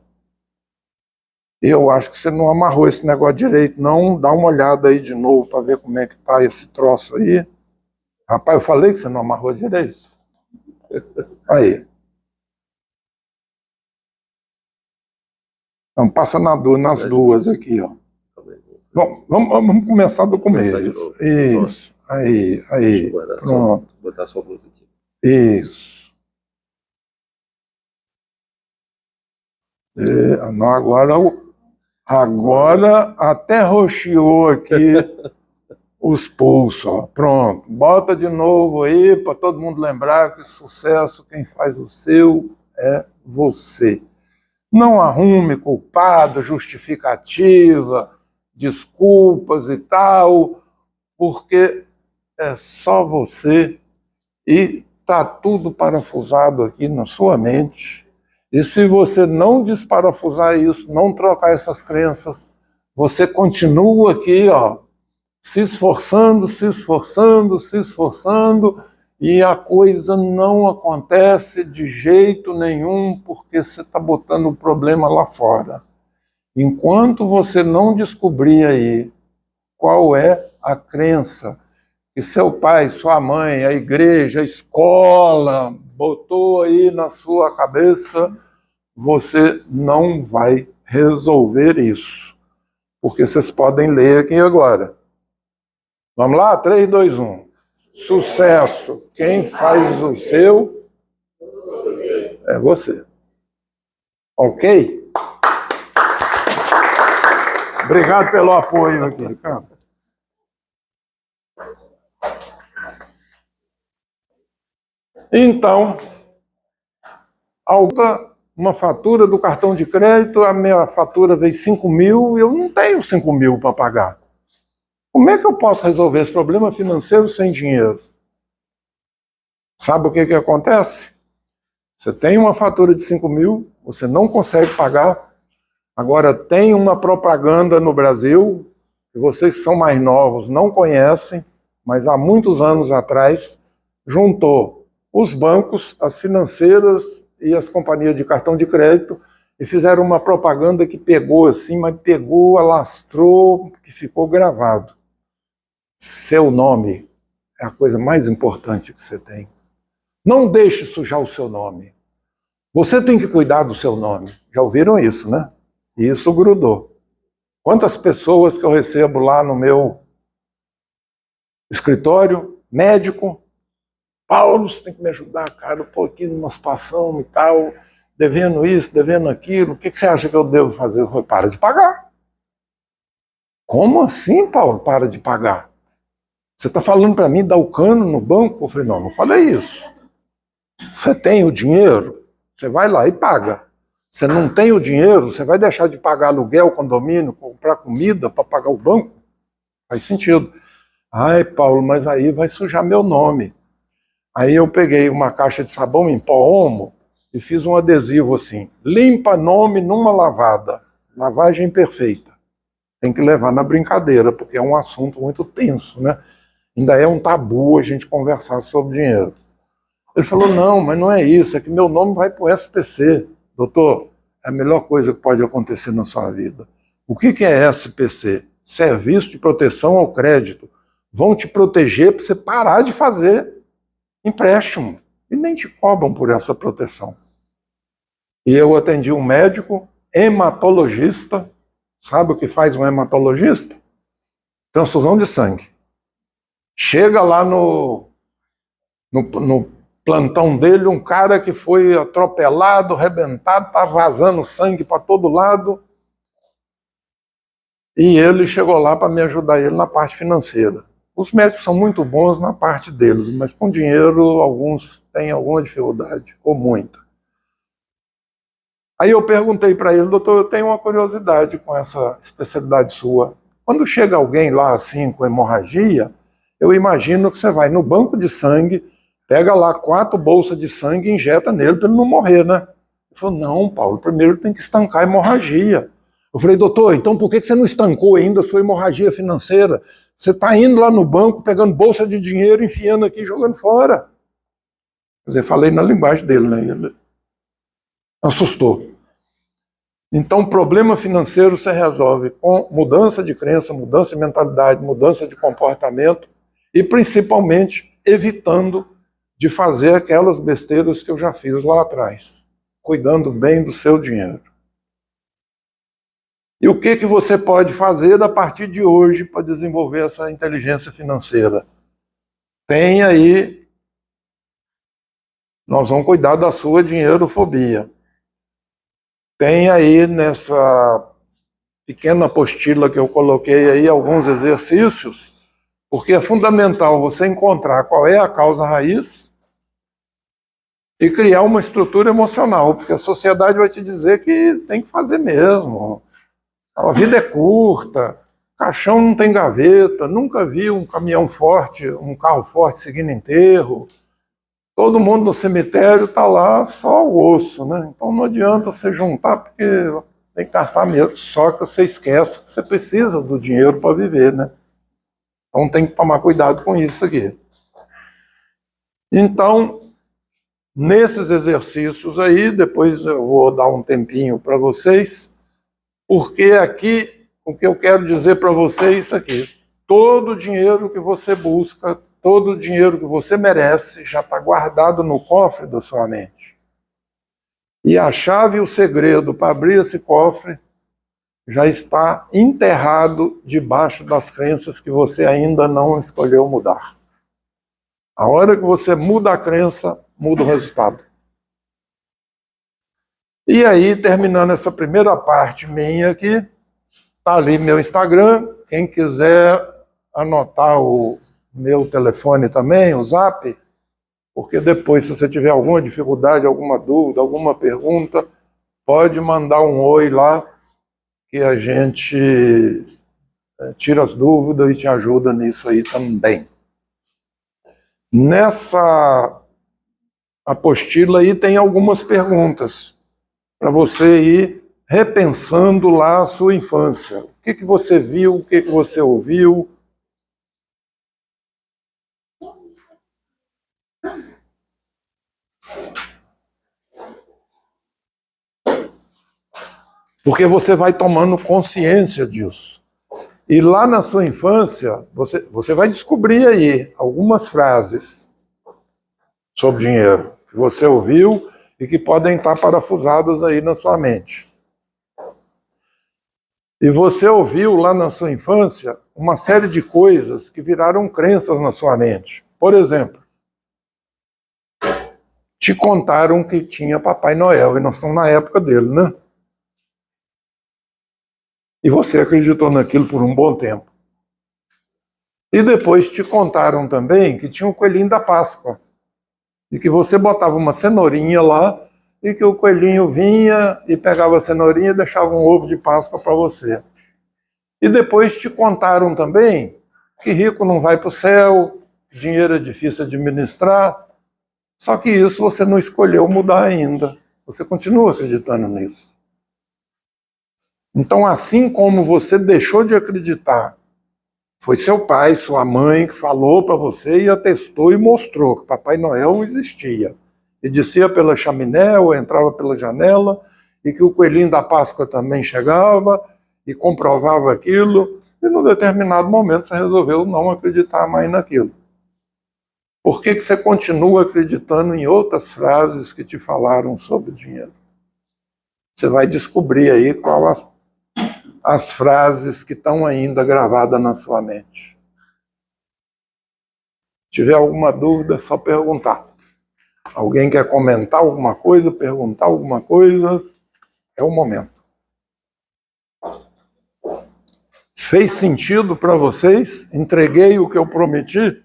Eu acho que você não amarrou esse negócio direito, não. Dá uma olhada aí de novo para ver como é que está esse troço aí. Rapaz, eu falei que você não amarrou direito. Aí. Então, passa nas duas aqui, ó. Bom, vamos começar do começo. Isso. Aí. Pronto. Vou botar sua blusa aqui. Isso. Não, agora até roxeou aqui os pulsos, ó. Pronto. Bota de novo aí para todo mundo lembrar que sucesso, quem faz o seu é você. Não arrume culpado, justificativa, desculpas e tal, porque é só você e está tudo parafusado aqui na sua mente. E se você não desparafusar isso, não trocar essas crenças, você continua aqui, ó, se esforçando, e a coisa não acontece de jeito nenhum porque você está botando o problema lá fora. Enquanto você não descobrir aí qual é a crença que seu pai, sua mãe, a igreja, a escola botou aí na sua cabeça, você não vai resolver isso. Porque vocês podem ler aqui agora. Vamos lá? 3, 2, 1. Sucesso. Quem faz o seu é você. Ok? Obrigado pelo apoio aqui, Ricardo. Então, uma fatura do cartão de crédito, a minha fatura veio 5.000 e eu não tenho 5.000 para pagar. Como é que eu posso resolver esse problema financeiro sem dinheiro? Sabe o que acontece? Você tem uma fatura de 5.000, você não consegue pagar. Agora tem uma propaganda no Brasil, que vocês que são mais novos não conhecem, mas há muitos anos atrás, juntou os bancos, as financeiras e as companhias de cartão de crédito e fizeram uma propaganda que pegou assim, mas pegou, alastrou, que ficou gravado. Seu nome é a coisa mais importante que você tem. Não deixe sujar o seu nome. Você tem que cuidar do seu nome. Já ouviram isso, né? E isso grudou. Quantas pessoas que eu recebo lá no meu escritório, médico, Paulo, você tem que me ajudar, cara, eu estou aqui numa situação e tal, devendo isso, devendo aquilo, o que você acha que eu devo fazer? Eu falei, para de pagar. Como assim, Paulo, para de pagar? Você está falando para mim dar o cano no banco? Eu falei, não, não falei isso. Você tem o dinheiro, você vai lá e paga. Você não tem o dinheiro, você vai deixar de pagar aluguel, condomínio, comprar comida para pagar o banco? Faz sentido. Ai, Paulo, mas aí vai sujar meu nome. Aí eu peguei uma caixa de sabão em pó Omo e fiz um adesivo assim, limpa nome numa lavada, lavagem perfeita. Tem que levar na brincadeira, porque é um assunto muito tenso, né? Ainda é um tabu a gente conversar sobre dinheiro. Ele falou, não, mas não é isso, é que meu nome vai para o SPC. Doutor, é a melhor coisa que pode acontecer na sua vida. O que é SPC? Serviço de Proteção ao Crédito. Vão te proteger para você parar de fazer empréstimo. E nem te cobram por essa proteção. E eu atendi um médico hematologista. Sabe o que faz um hematologista? Transfusão de sangue. Chega lá no plantão dele um cara que foi atropelado, arrebentado, tá vazando sangue para todo lado. E ele chegou lá para me ajudar ele na parte financeira. Os médicos são muito bons na parte deles, mas com dinheiro alguns têm alguma dificuldade, ou muita. Aí eu perguntei para ele, doutor, eu tenho uma curiosidade com essa especialidade sua. Quando chega alguém lá assim com hemorragia, eu imagino que você vai no banco de sangue, pega lá 4 bolsas de sangue e injeta nele para ele não morrer, né? Ele falou, não, Paulo, primeiro tem que estancar a hemorragia. Eu falei, doutor, então por que você não estancou ainda a sua hemorragia financeira? Você está indo lá no banco, pegando bolsa de dinheiro, enfiando aqui e jogando fora. Quer dizer, falei na linguagem dele, né? Ele assustou. Então, problema financeiro você resolve com mudança de crença, mudança de mentalidade, mudança de comportamento e, principalmente, evitando de fazer aquelas besteiras que eu já fiz lá atrás, cuidando bem do seu dinheiro. E o que você pode fazer a partir de hoje para desenvolver essa inteligência financeira? Tem aí, nós vamos cuidar da sua dinheirofobia. Tem aí nessa pequena apostila que eu coloquei aí alguns exercícios, porque é fundamental você encontrar qual é a causa raiz e criar uma estrutura emocional, porque a sociedade vai te dizer que tem que fazer mesmo. A vida é curta, caixão não tem gaveta, nunca vi um caminhão forte, um carro forte seguindo enterro. Todo mundo no cemitério está lá só o osso, né? Então não adianta você juntar, porque tem que gastar mesmo. Só que você esquece que você precisa do dinheiro para viver, né? Então tem que tomar cuidado com isso aqui. Então, nesses exercícios aí, depois eu vou dar um tempinho para vocês, porque aqui, o que eu quero dizer para vocês é isso aqui. Todo o dinheiro que você busca, todo o dinheiro que você merece já está guardado no cofre da sua mente. E a chave e o segredo para abrir esse cofre já está enterrado debaixo das crenças que você ainda não escolheu mudar. A hora que você muda a crença, muda o resultado. E aí, terminando essa primeira parte minha aqui, está ali meu Instagram. Quem quiser anotar o meu telefone também, o Zap, porque depois, se você tiver alguma dificuldade, alguma dúvida, alguma pergunta, pode mandar um oi lá, que a gente tira as dúvidas e te ajuda nisso aí também. Nessa apostila aí tem algumas perguntas para você ir repensando lá a sua infância. O que você viu, o que você ouviu. Porque você vai tomando consciência disso. E lá na sua infância, você vai descobrir aí algumas frases sobre dinheiro que você ouviu e que podem estar parafusadas aí na sua mente. E você ouviu lá na sua infância uma série de coisas que viraram crenças na sua mente. Por exemplo, te contaram que tinha Papai Noel, e nós estamos na época dele, né? E você acreditou naquilo por um bom tempo. E depois te contaram também que tinha o coelhinho da Páscoa. E que você botava uma cenourinha lá, e que o coelhinho vinha e pegava a cenourinha e deixava um ovo de Páscoa para você. E depois te contaram também que rico não vai para o céu, que dinheiro é difícil administrar. Só que isso você não escolheu mudar ainda. Você continua acreditando nisso. Então, assim como você deixou de acreditar, foi seu pai, sua mãe que falou para você e atestou e mostrou que Papai Noel existia. E descia pela chaminé ou entrava pela janela, e que o coelhinho da Páscoa também chegava e comprovava aquilo, e num determinado momento você resolveu não acreditar mais naquilo. Por que você continua acreditando em outras frases que te falaram sobre dinheiro? Você vai descobrir aí quais as frases que estão ainda gravadas na sua mente. Se tiver alguma dúvida, é só perguntar. Alguém quer comentar alguma coisa, perguntar alguma coisa? É o momento. Fez sentido para vocês? Entreguei o que eu prometi?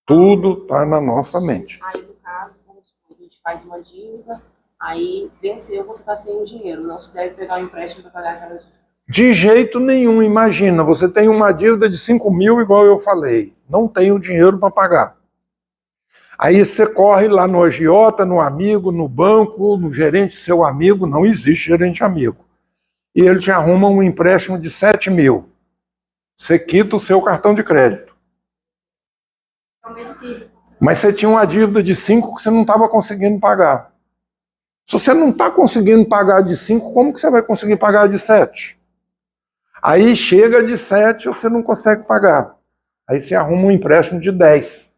Tudo está na nossa mente. Aí, no caso, a gente faz uma dívida, aí venceu, você está sem o dinheiro. Não se deve pegar o empréstimo para pagar aquela dívida. De jeito nenhum. Imagina, você tem uma dívida de 5 mil, igual eu falei. Não tem o dinheiro para pagar. Aí você corre lá no agiota, no amigo, no banco, no gerente seu amigo. Não existe gerente amigo. E ele te arruma um empréstimo de 7 mil. Você quita o seu cartão de crédito. Mas você tinha uma dívida de 5 que você não estava conseguindo pagar. Se você não está conseguindo pagar de 5, como que você vai conseguir pagar de 7? Aí chega de 7 você não consegue pagar. Aí você arruma um empréstimo de 10.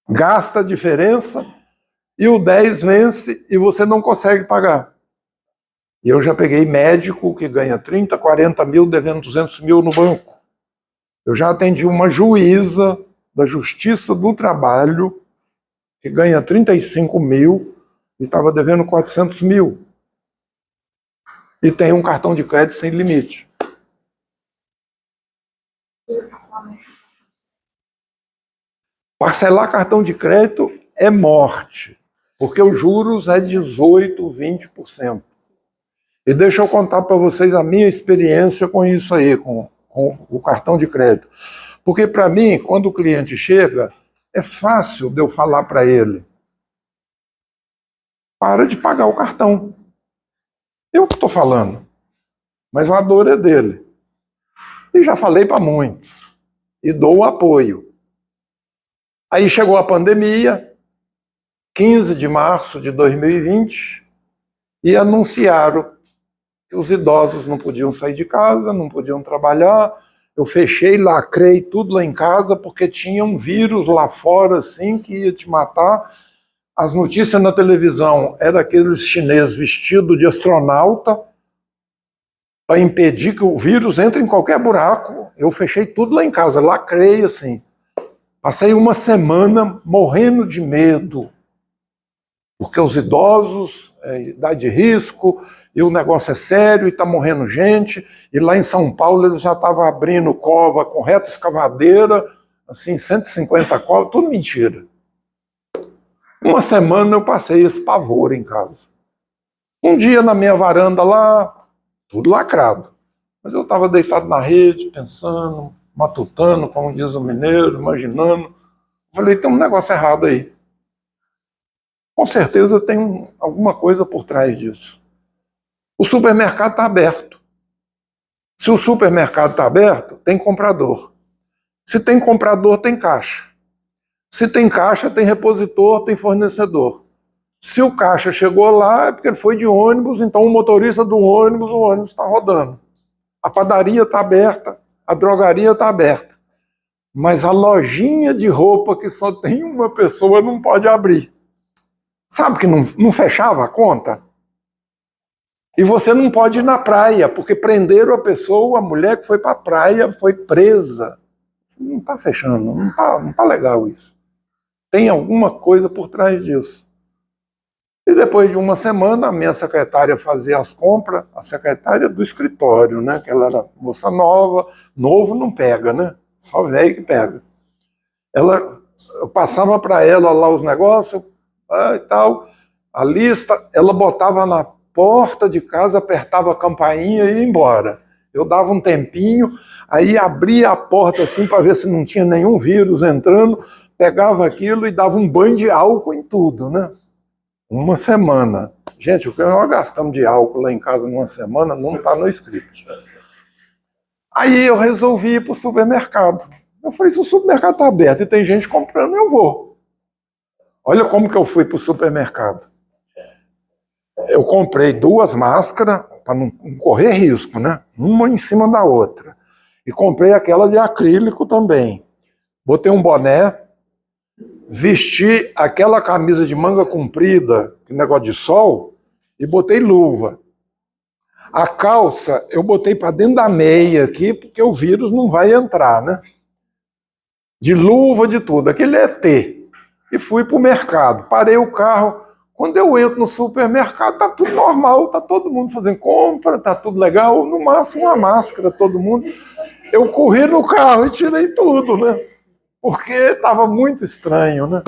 Gasta a diferença e o 10 vence e você não consegue pagar. E eu já peguei médico que ganha 30, 40 mil devendo 200 mil no banco. Eu já atendi uma juíza da Justiça do Trabalho que ganha 35 mil e estava devendo 400 mil. E tem um cartão de crédito sem limite. Parcelar cartão de crédito é morte, porque os juros é 18%, 20%. E deixa eu contar para vocês a minha experiência com isso aí, com o cartão de crédito. Porque para mim, quando o cliente chega, é fácil de eu falar para ele: para de pagar o cartão. Eu que estou falando, mas a dor é dele. E já falei para muitos, e dou o apoio. Aí chegou a pandemia, 15 de março de 2020, e anunciaram que os idosos não podiam sair de casa, não podiam trabalhar. Eu fechei, lacrei tudo lá em casa, porque tinha um vírus lá fora, assim, que ia te matar. As notícias na televisão eram aqueles chineses vestidos de astronauta para impedir que o vírus entre em qualquer buraco. Eu fechei tudo lá em casa, lacrei assim. Passei uma semana morrendo de medo, porque os idosos, idade de risco, e o negócio é sério, e está morrendo gente, e lá em São Paulo eles já estavam abrindo cova com reta escavadeira, assim, 150 covas, tudo mentira. Uma semana eu passei esse pavor em casa. Um dia na minha varanda lá, tudo lacrado, mas eu estava deitado na rede, pensando, matutando, como diz o mineiro, imaginando. Falei, tem um negócio errado aí. Com certeza tem alguma coisa por trás disso. O supermercado está aberto. Se o supermercado está aberto, tem comprador. Se tem comprador, tem caixa. Se tem caixa, tem repositor, tem fornecedor. Se o caixa chegou lá, é porque ele foi de ônibus, então o motorista do ônibus, o ônibus está rodando. A padaria está aberta, a drogaria está aberta. Mas a lojinha de roupa que só tem uma pessoa não pode abrir. Sabe que não fechava a conta? E você não pode ir na praia, porque prenderam a pessoa, a mulher que foi para a praia foi presa. Não está fechando, não tá legal isso. Tem alguma coisa por trás disso. E depois de uma semana, a minha secretária fazia as compras, a secretária do escritório, né? Que ela era moça nova, novo não pega, né? Só velho que pega. Eu passava para ela lá os negócios e tal, a lista, ela botava na porta de casa, apertava a campainha e ia embora. Eu dava um tempinho, aí abria a porta assim para ver se não tinha nenhum vírus entrando, pegava aquilo e dava um banho de álcool em tudo, né? Uma semana. Gente, o que nós gastamos de álcool lá em casa numa semana não está no script. Aí eu resolvi ir para o supermercado. Eu falei, se o supermercado está aberto e tem gente comprando, eu vou. Olha como que eu fui para o supermercado. Eu comprei 2 máscaras, para não correr risco, né? Uma em cima da outra. E comprei aquela de acrílico também. Botei um boné, vesti aquela camisa de manga comprida, negócio de sol, e botei luva. A calça eu botei para dentro da meia aqui, porque o vírus não vai entrar, né? De luva, de tudo. Aquele é ET. E fui para o mercado. Parei o carro. Quando eu entro no supermercado, tá tudo normal, tá todo mundo fazendo compra, tá tudo legal, no máximo uma máscara, todo mundo. Eu corri no carro e tirei tudo, né? Porque estava muito estranho, né?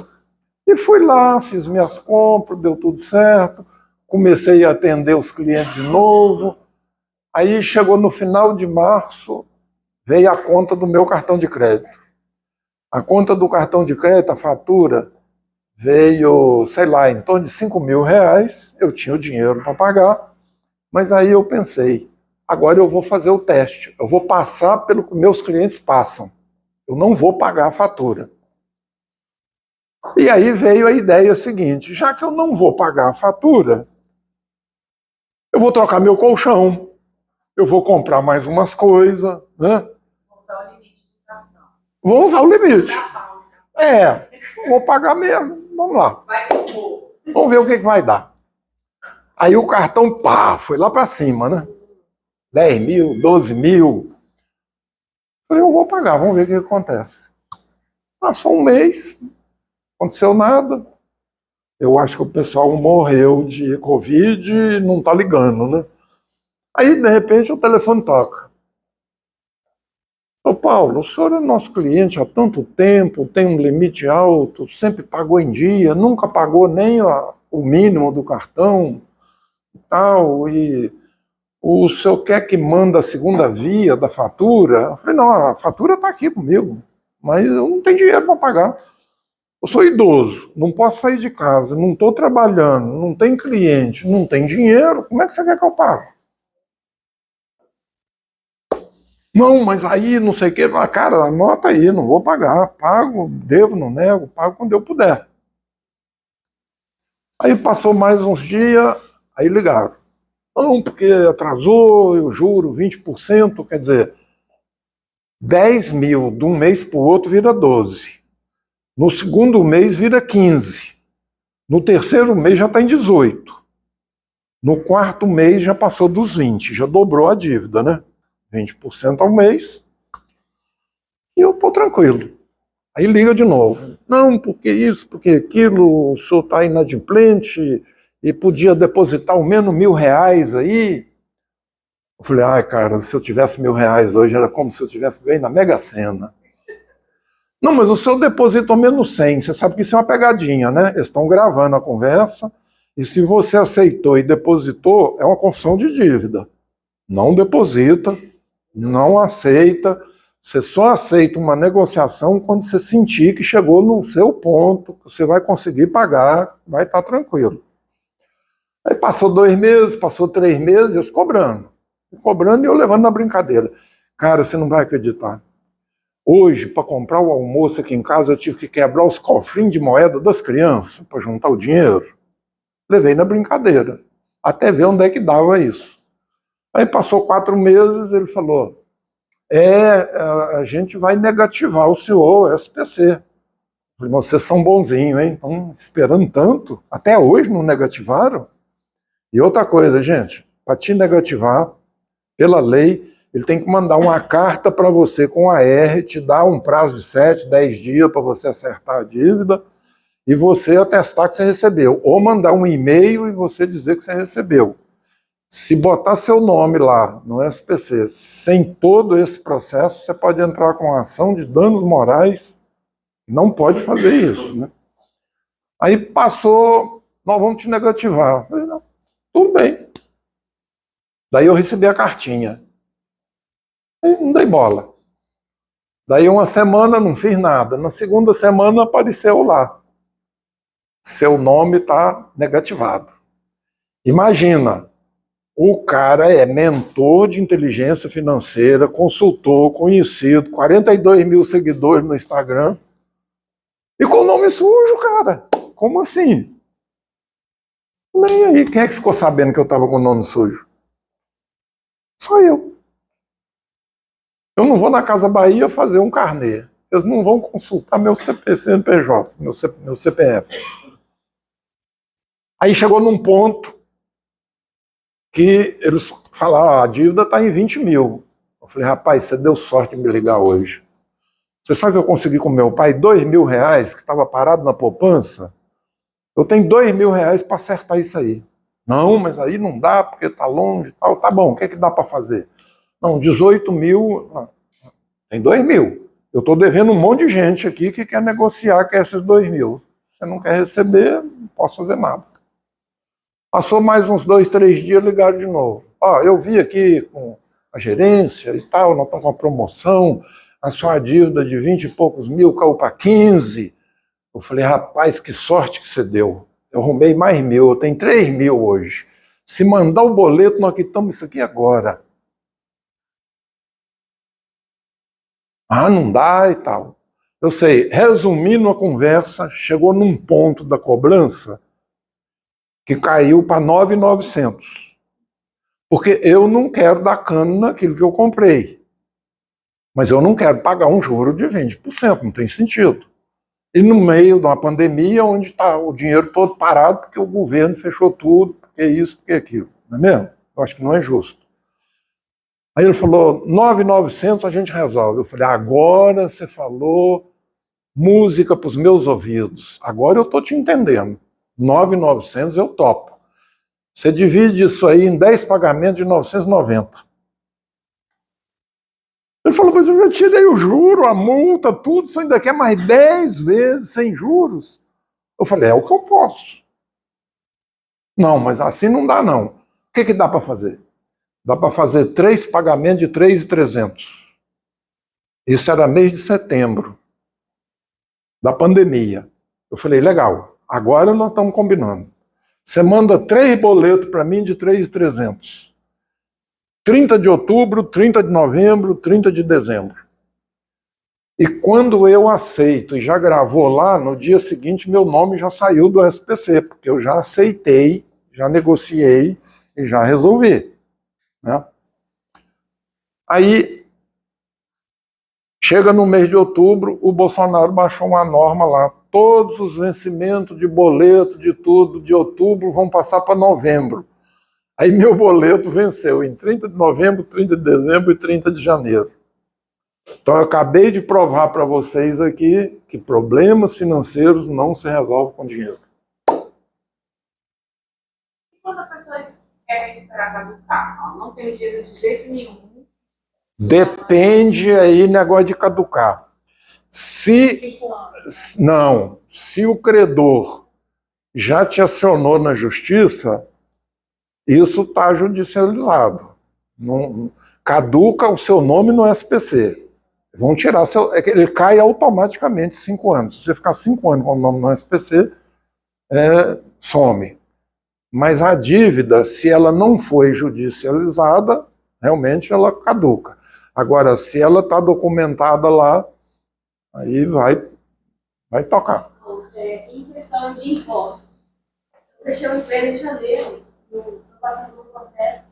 E fui lá, fiz minhas compras, deu tudo certo, comecei a atender os clientes de novo. Aí chegou no final de março, veio a conta do meu cartão de crédito. A conta do cartão de crédito, a fatura, veio, sei lá, em torno de R$ 5.000, eu tinha o dinheiro para pagar, mas aí eu pensei, agora eu vou fazer o teste, eu vou passar pelo que meus clientes passam, eu não vou pagar a fatura. E aí veio a ideia seguinte, já que eu não vou pagar a fatura, eu vou trocar meu colchão, eu vou comprar mais umas coisas, né? Vou usar o limite do cartão. Vou usar o limite. Vou pagar mesmo. Vamos lá. Vamos ver o que vai dar. Aí o cartão, pá, foi lá para cima, né? 10 mil, 12 mil. Falei, eu vou pagar, vamos ver o que acontece. Passou um mês, não aconteceu nada. Eu acho que o pessoal morreu de Covid e não tá ligando, né? Aí, de repente, o telefone toca. Ô Paulo, o senhor é nosso cliente há tanto tempo, tem um limite alto, sempre pagou em dia, nunca pagou nem o mínimo do cartão e tal, e o senhor quer que manda a segunda via da fatura? Eu falei, não, a fatura está aqui comigo, mas eu não tenho dinheiro para pagar. Eu sou idoso, não posso sair de casa, não estou trabalhando, não tem cliente, não tem dinheiro, como é que você quer que eu pague? Não, mas aí não sei o que, cara, anota aí, não vou pagar, pago, devo, não nego, pago quando eu puder. Aí passou mais uns dias, aí ligaram. Não, porque atrasou, eu juro, 20%, quer dizer, 10 mil de um mês para o outro vira 12. No segundo mês vira 15. No terceiro mês já está em 18. No quarto mês já passou dos 20, já dobrou a dívida, né? 20% ao mês, e eu estou tranquilo. Aí liga de novo. Não, porque isso, porque aquilo, o senhor está inadimplente e podia depositar ao menos R$ 1.000 aí. Eu falei, ai, cara, se eu tivesse R$ 1.000 hoje, era como se eu tivesse ganho na Mega Sena. Não, mas o senhor deposita ao menos 100. Você sabe que isso é uma pegadinha, né? Eles estão gravando a conversa, e se você aceitou e depositou, é uma confissão de dívida. Não deposita, não aceita, você só aceita uma negociação quando você sentir que chegou no seu ponto, que você vai conseguir pagar, vai estar tranquilo. Aí passou 2 meses, passou 3 meses, eu cobrando e eu levando na brincadeira. Cara, você não vai acreditar. Hoje, para comprar o almoço aqui em casa, eu tive que quebrar os cofrinhos de moeda das crianças para juntar o dinheiro. Levei na brincadeira, até ver onde é que dava isso. Aí passou 4 meses, ele falou, a gente vai negativar o senhor, o SPC. Eu falei, vocês são bonzinhos, hein? Estão esperando tanto? Até hoje não negativaram? E outra coisa, gente, para te negativar, pela lei, ele tem que mandar uma carta para você com a R, te dar um prazo de 7, 10 dias para você acertar a dívida e você atestar que você recebeu. Ou mandar um e-mail e você dizer que você recebeu. Se botar seu nome lá no SPC sem todo esse processo, você pode entrar com uma ação de danos morais. Não pode fazer isso, né? Aí passou, nós vamos te negativar. Eu falei, não, tudo bem. Daí eu recebi a cartinha. Aí não dei bola. Daí uma semana não fiz nada. Na segunda semana apareceu lá. Seu nome está negativado. Imagina, o cara é mentor de inteligência financeira, consultor, conhecido, 42 mil seguidores no Instagram. E com o nome sujo, cara. Como assim? Nem aí. Quem é que ficou sabendo que eu estava com o nome sujo? Só eu. Eu não vou na Casa Bahia fazer um carnê. Eles não vão consultar meu CNPJ, meu CPF. Aí chegou num ponto que eles falaram, a dívida está em 20 mil. Eu falei, rapaz, você deu sorte de me ligar hoje. Você sabe que eu consegui com meu pai R$2.000 que estava parado na poupança? Eu tenho R$2.000 para acertar isso aí. Não, mas aí não dá, porque está longe e tal. Tá bom, o que é que dá para fazer? Não, 18 mil, tem 2.000. Eu estou devendo um monte de gente aqui que quer negociar com esses 2.000. Você não quer receber, não posso fazer nada. Passou mais uns 2, 3 dias, ligaram de novo. Ó, eu vi aqui com a gerência e tal, nós estamos com uma promoção, a sua dívida de 20 e poucos mil caiu para 15. Eu falei, rapaz, que sorte que você deu. Eu arrumei mais 1.000, eu tenho 3.000 hoje. Se mandar o boleto, nós quitamos isso aqui agora. Ah, não dá e tal. Eu sei, resumindo a conversa, chegou num ponto da cobrança que caiu para 9.900. Porque eu não quero dar cano naquilo que eu comprei. Mas eu não quero pagar um juro de 20%, não tem sentido. E no meio de uma pandemia, onde está o dinheiro todo parado, porque o governo fechou tudo, porque isso, porque aquilo. Não é mesmo? Eu acho que não é justo. Aí ele falou, 9.900 a gente resolve. Eu falei, agora você falou música para os meus ouvidos. Agora eu estou te entendendo. 9.900 eu topo. Você divide isso aí em 10 pagamentos de 990. Ele falou, mas eu já tirei o juro, a multa, tudo, você ainda quer mais 10 vezes sem juros? Eu falei, é o que eu posso. Não, mas assim não dá não. O que dá para fazer? Dá para fazer 3 pagamentos de 3.300. Isso era mês de setembro, da pandemia. Eu falei, legal, agora nós estamos combinando. Você manda 3 boletos para mim de 3.300. 30 de outubro, 30 de novembro, 30 de dezembro. E quando eu aceito e já gravou lá, no dia seguinte meu nome já saiu do SPC, porque eu já aceitei, já negociei e já resolvi. Né? Aí, chega no mês de outubro, o Bolsonaro baixou uma norma lá. Todos os vencimentos de boleto, de tudo, de outubro vão passar para novembro. Aí meu boleto venceu em 30 de novembro, 30 de dezembro e 30 de janeiro. Então eu acabei de provar para vocês aqui que problemas financeiros não se resolvem com dinheiro. E quando a pessoa quer esperar caducar? Ela não tem o dinheiro de jeito nenhum. Depende aí negócio de caducar. Se 5 anos. não, se o credor já te acionou na justiça, isso está judicializado. Não, caduca o seu nome no SPC. Vão tirar seu. Ele cai automaticamente 5 anos. Se você ficar 5 anos com o nome no SPC, some. Mas a dívida, se ela não foi judicializada, realmente ela caduca. Agora, se ela está documentada lá, aí vai tocar. Em questão de impostos, eu fechei o emprego em janeiro, passando por um processo.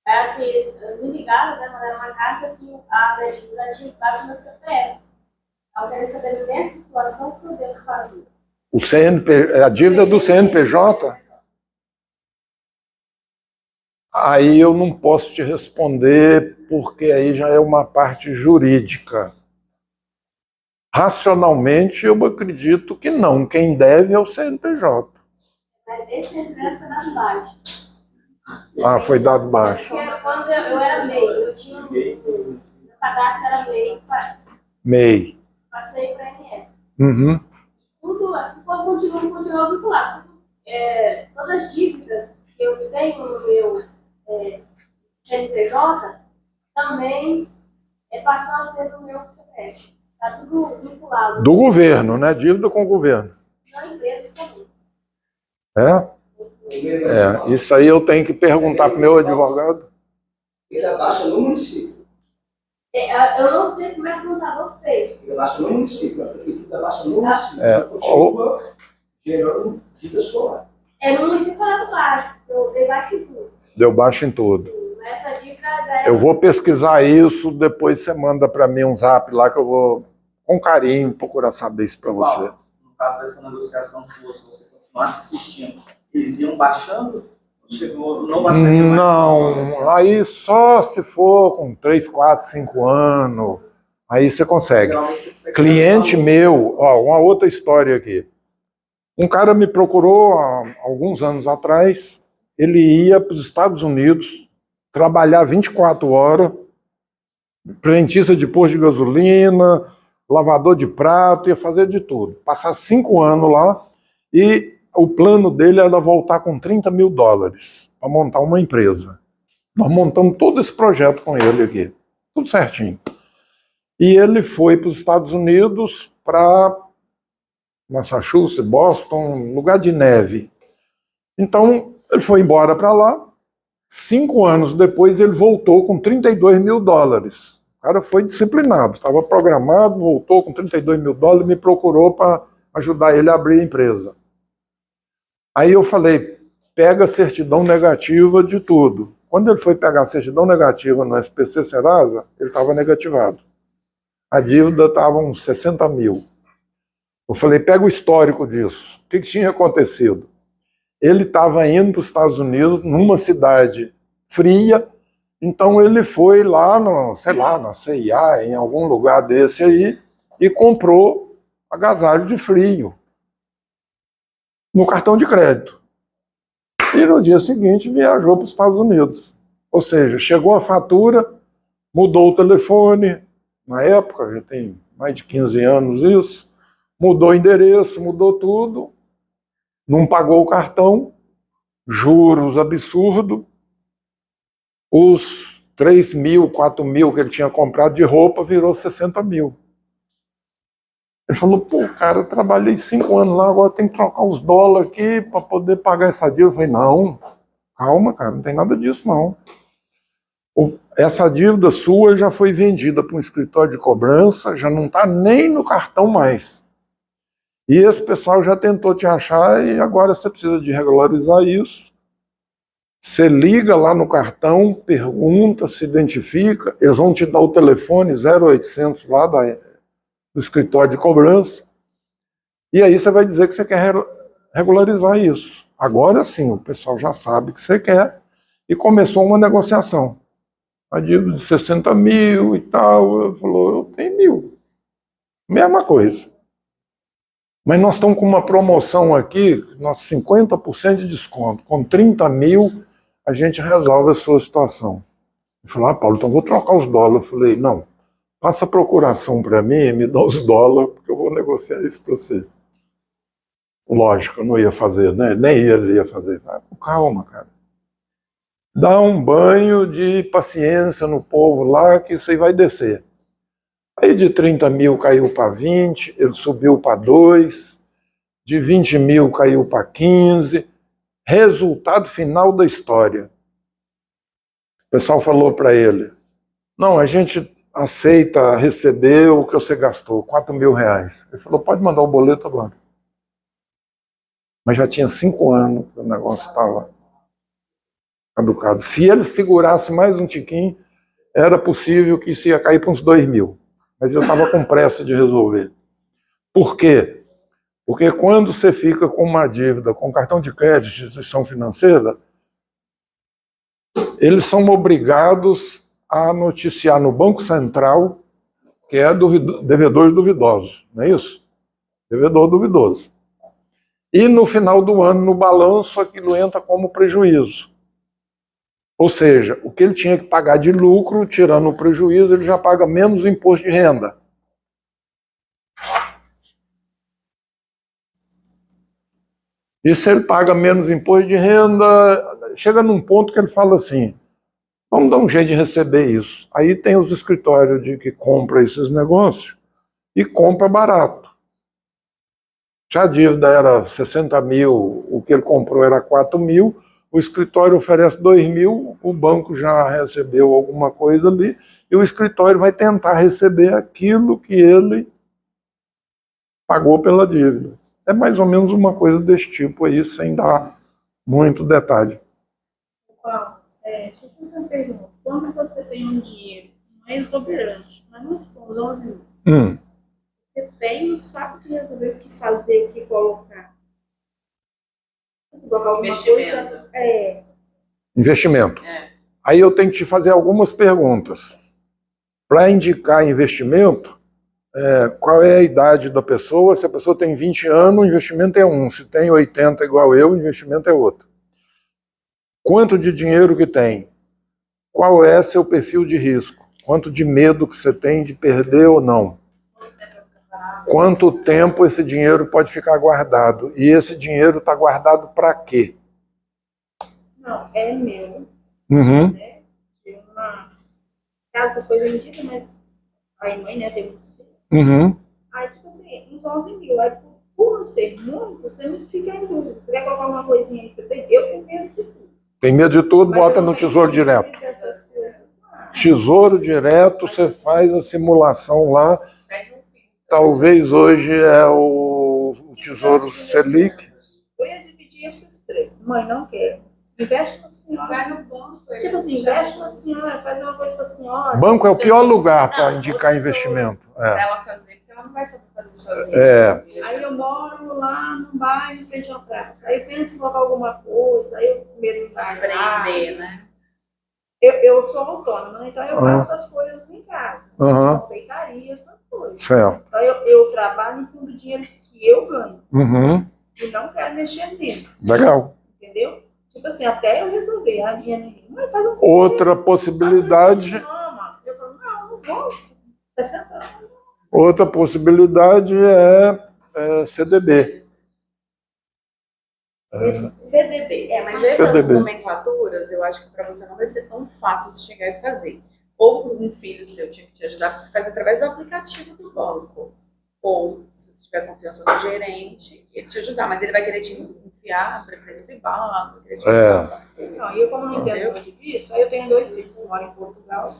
Aí a assim, eles me ligaram, né, mandaram uma carta que a dívida tinha entrado no CPF. Eu queria saber nessa situação o que eu devo fazer. A dívida do CNPJ? Aí eu não posso te responder, porque aí já é uma parte jurídica. Racionalmente, eu acredito que não. Quem deve é o CNPJ. Esse CNPJ foi dado baixo. Ah, foi dado baixo. Porque quando eu era MEI, eu tinha meu cadastro era MEI, MEI. passei para NF. Uhum. Tudo continuou vinculado. Todas as dívidas que eu tenho no meu CNPJ também passou a ser do meu CPF. Está tudo vinculado. Do governo, né? Dívida com o governo. Das empresas também. Isso aí eu tenho que perguntar para o meu advogado. Fica baixa no município. Eu não sei como é que o contador fez. Fica baixa no município. A prefeitura baixa no município. Continua gerando dívida escolar. No município foi lá baixo. Eu dei baixo em tudo. Deu baixo em tudo. Sim, mas essa dívida já Eu vou pesquisar isso, depois você manda para mim um zap lá que eu vou, com carinho, procurar saber isso para você. No caso dessa negociação sua, se você continuasse assistindo, eles iam baixando? Não baixaria mais? Não, aí só se for com 3, 4, 5 anos, aí você consegue. Cliente meu, uma outra história aqui. Um cara me procurou há alguns anos atrás, ele ia para os Estados Unidos trabalhar 24 horas, frentista de posto de gasolina, lavador de prato, ia fazer de tudo. Passar 5 anos lá e o plano dele era voltar com $30 mil para montar uma empresa. Nós montamos todo esse projeto com ele aqui, tudo certinho. E ele foi para os Estados Unidos, para Massachusetts, Boston, lugar de neve. Então, ele foi embora para lá. 5 anos depois, ele voltou com $32 mil. O cara foi disciplinado, estava programado, voltou com $32 mil e me procurou para ajudar ele a abrir a empresa. Aí eu falei, pega a certidão negativa de tudo. Quando ele foi pegar a certidão negativa no SPC Serasa, ele estava negativado. A dívida estava uns 60 mil. Eu falei, pega o histórico disso. O que tinha acontecido? Ele estava indo para os Estados Unidos, numa cidade fria, então ele foi lá, na CIA, em algum lugar desse aí, e comprou agasalho de frio no cartão de crédito. E no dia seguinte viajou para os Estados Unidos. Ou seja, chegou a fatura, mudou o telefone, na época, já tem mais de 15 anos isso, mudou o endereço, mudou tudo, não pagou o cartão, juros absurdos, os 3 mil, 4 mil que ele tinha comprado de roupa virou 60 mil. Ele falou, pô, cara, eu trabalhei 5 anos lá, agora tem que trocar os dólares aqui para poder pagar essa dívida. Eu falei, não, calma, cara, não tem nada disso, não. Essa dívida sua já foi vendida para um escritório de cobrança, já não está nem no cartão mais. E esse pessoal já tentou te achar e agora você precisa de regularizar isso. Você liga lá no cartão, pergunta, se identifica, eles vão te dar o telefone 0800 lá do escritório de cobrança, e aí você vai dizer que você quer regularizar isso. Agora sim, o pessoal já sabe que você quer, e começou uma negociação. A dívida de 60 mil e tal, ele falou, eu tenho 1.000. Mesma coisa. Mas nós estamos com uma promoção aqui, 50% de desconto. Com 30 mil, a gente resolve a sua situação. Ele falou, Paulo, então vou trocar os dólares. Eu falei, não, passa a procuração para mim e me dá os dólares, porque eu vou negociar isso para você. Lógico, eu não ia fazer, né? Nem ele ia fazer. Calma, cara. Dá um banho de paciência no povo lá, que isso aí vai descer. Aí de 30 mil caiu para 20, ele subiu para 2, de 20 mil caiu para 15. Resultado final da história. O pessoal falou para ele, não, a gente aceita receber o que você gastou, R$4 mil. Ele falou, pode mandar o boleto agora. Mas já tinha 5 anos que o negócio estava caducado. Se ele segurasse mais um tiquinho, era possível que isso ia cair para uns 2.000. Mas eu estava com pressa de resolver. Por quê? Porque quando você fica com uma dívida com cartão de crédito de instituição financeira, eles são obrigados a noticiar no Banco Central que é devedores duvidosos, não é isso? Devedor duvidoso. E no final do ano, no balanço, aquilo entra como prejuízo. Ou seja, o que ele tinha que pagar de lucro, tirando o prejuízo, ele já paga menos imposto de renda. E se ele paga menos imposto de renda, chega num ponto que ele fala assim, vamos dar um jeito de receber isso. Aí tem os escritórios de que compra esses negócios e compra barato. Se a dívida era 60 mil, o que ele comprou era 4 mil, o escritório oferece 2 mil, o banco já recebeu alguma coisa ali, e o escritório vai tentar receber aquilo que ele pagou pela dívida. É mais ou menos uma coisa desse tipo aí, sem dar muito detalhe. Paulo, deixa eu fazer uma pergunta. Quando você tem um dinheiro, não é exuberante, mas vamos supor, uns 11 mil. Você tem, não sabe o que resolver, o que fazer, o que colocar. Você colocar alguma Investimento. coisa. Investimento. É. Aí eu tenho que te fazer algumas perguntas. Para indicar investimento, qual é a idade da pessoa? Se a pessoa tem 20 anos, o investimento é um. Se tem 80 igual eu, o investimento é outro. Quanto de dinheiro que tem? Qual é seu perfil de risco? Quanto de medo que você tem de perder ou não? Quanto tempo esse dinheiro pode ficar guardado? E esse dinheiro está guardado para quê? Não, é meu. Uhum. Né? Uma casa foi vendida, mas a mãe, né, teve um filho. Uhum. Aí, tipo assim, uns 11 mil. Aí, por ser muito, você não fica em dúvida. Você quer colocar uma coisinha aí, você tem? Eu tenho medo de tudo. Tem medo de tudo, Mas bota eu não no tenho Tesouro medo Direto. dessas coisas. Tesouro Direto, você faz a simulação lá. Talvez hoje é o Tesouro Selic. Eu ia dividir entre os três. Mãe, não quero. Investe na senhora. Vai no banco. Tipo assim, investe na senhora, faz uma coisa pra senhora. Banco é o pior lugar para Não, indicar o tesouro, investimento. Pra ela fazer, porque ela não vai saber fazer sozinha. É. Aí eu moro lá no bairro, em frente ao praia. Aí eu penso em colocar alguma coisa, aí eu com medo de Aprender, né? Eu sou autônoma, então eu faço as coisas em casa. Confeitaria, essas coisas. Certo. Então eu trabalho em cima do dinheiro que eu ganho. Uhum. E não quero mexer nele. Legal. Entendeu? Tipo assim, até eu resolver. A minha menina, mãe, faz assim. Outra possibilidade. Eu falo, não vou. 60 anos. Outra possibilidade é CDB. CDB. Mas essas CDB. nomenclaturas, eu acho que para você não vai ser tão fácil você chegar e fazer. Ou um filho seu tinha que te ajudar, você faz através do aplicativo do banco. Ou, se você tiver confiança no gerente, ele te ajudar. Mas ele vai querer te enfiar para empresa privada, vai querer te enfiar outras coisas. Não, e eu como não entendo muito disso, aí eu tenho 2 filhos que moram em Portugal.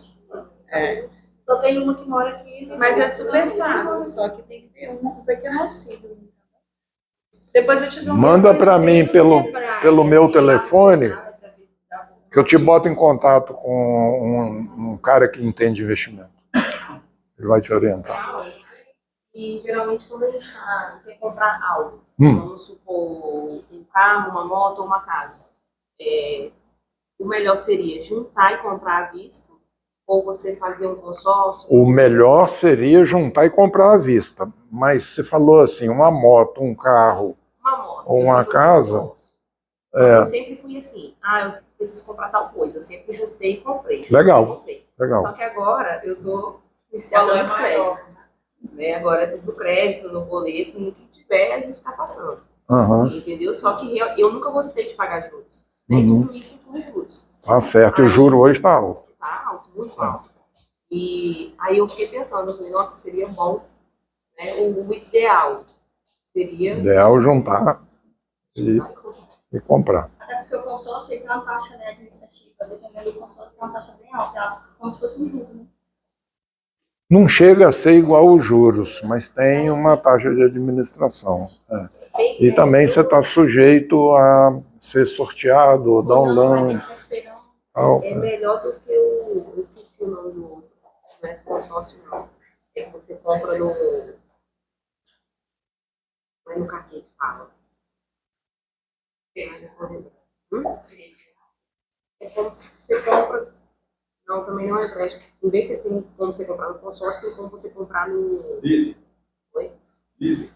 Só tenho uma que mora aqui. Mas é super fácil, só que tem que ter um pequeno auxílio. Depois eu te dou Manda para mim pelo meu telefone, que eu te boto em contato com um cara que entende investimento. Ele vai te orientar. E geralmente quando a gente quer comprar algo, vamos supor um carro, uma moto ou uma casa, o melhor seria juntar e comprar à vista, ou você fazer um consórcio? O melhor seria juntar e comprar à vista. Mas você falou assim, uma moto, um carro ou uma casa. Eu sempre fui assim, eu preciso comprar tal coisa, eu sempre juntei e comprei. Legal. Só que agora eu estou iniciando os créditos. Né? Agora é tudo no crédito, no boleto, no que tiver a gente está passando. Entendeu? Só que eu nunca gostei de pagar juros. Né? E tudo isso inclui juros. Tá certo, e o juro hoje está alto. Tá alto, muito alto. E aí eu fiquei pensando, eu falei, nossa, seria bom, né? O ideal seria... Ideal juntar e comprar. Até porque o consórcio tem uma taxa, né, administrativa, dependendo do consórcio, tem uma taxa bem alta, como se fosse um juro, né? Não chega a ser igual os juros, mas tem uma taxa de administração. E também você está sujeito a ser sorteado, dar um lance. Tal. É melhor do que eu esqueci o nome do outro. Não é esse consórcio, não. É que você compra no. Não é no cartão que fala. É como se você compra. Não, também não é crédito. Em vez de você ter como você comprar no consórcio, tem como você comprar no. Lise. Oi? Lise.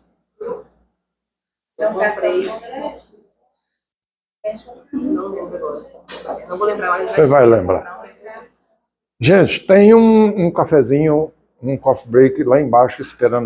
Eu comprei. Não lembro agora. Não vou lembrar mais. Você vai lembrar. Gente, tem um cafezinho, um coffee break lá embaixo esperando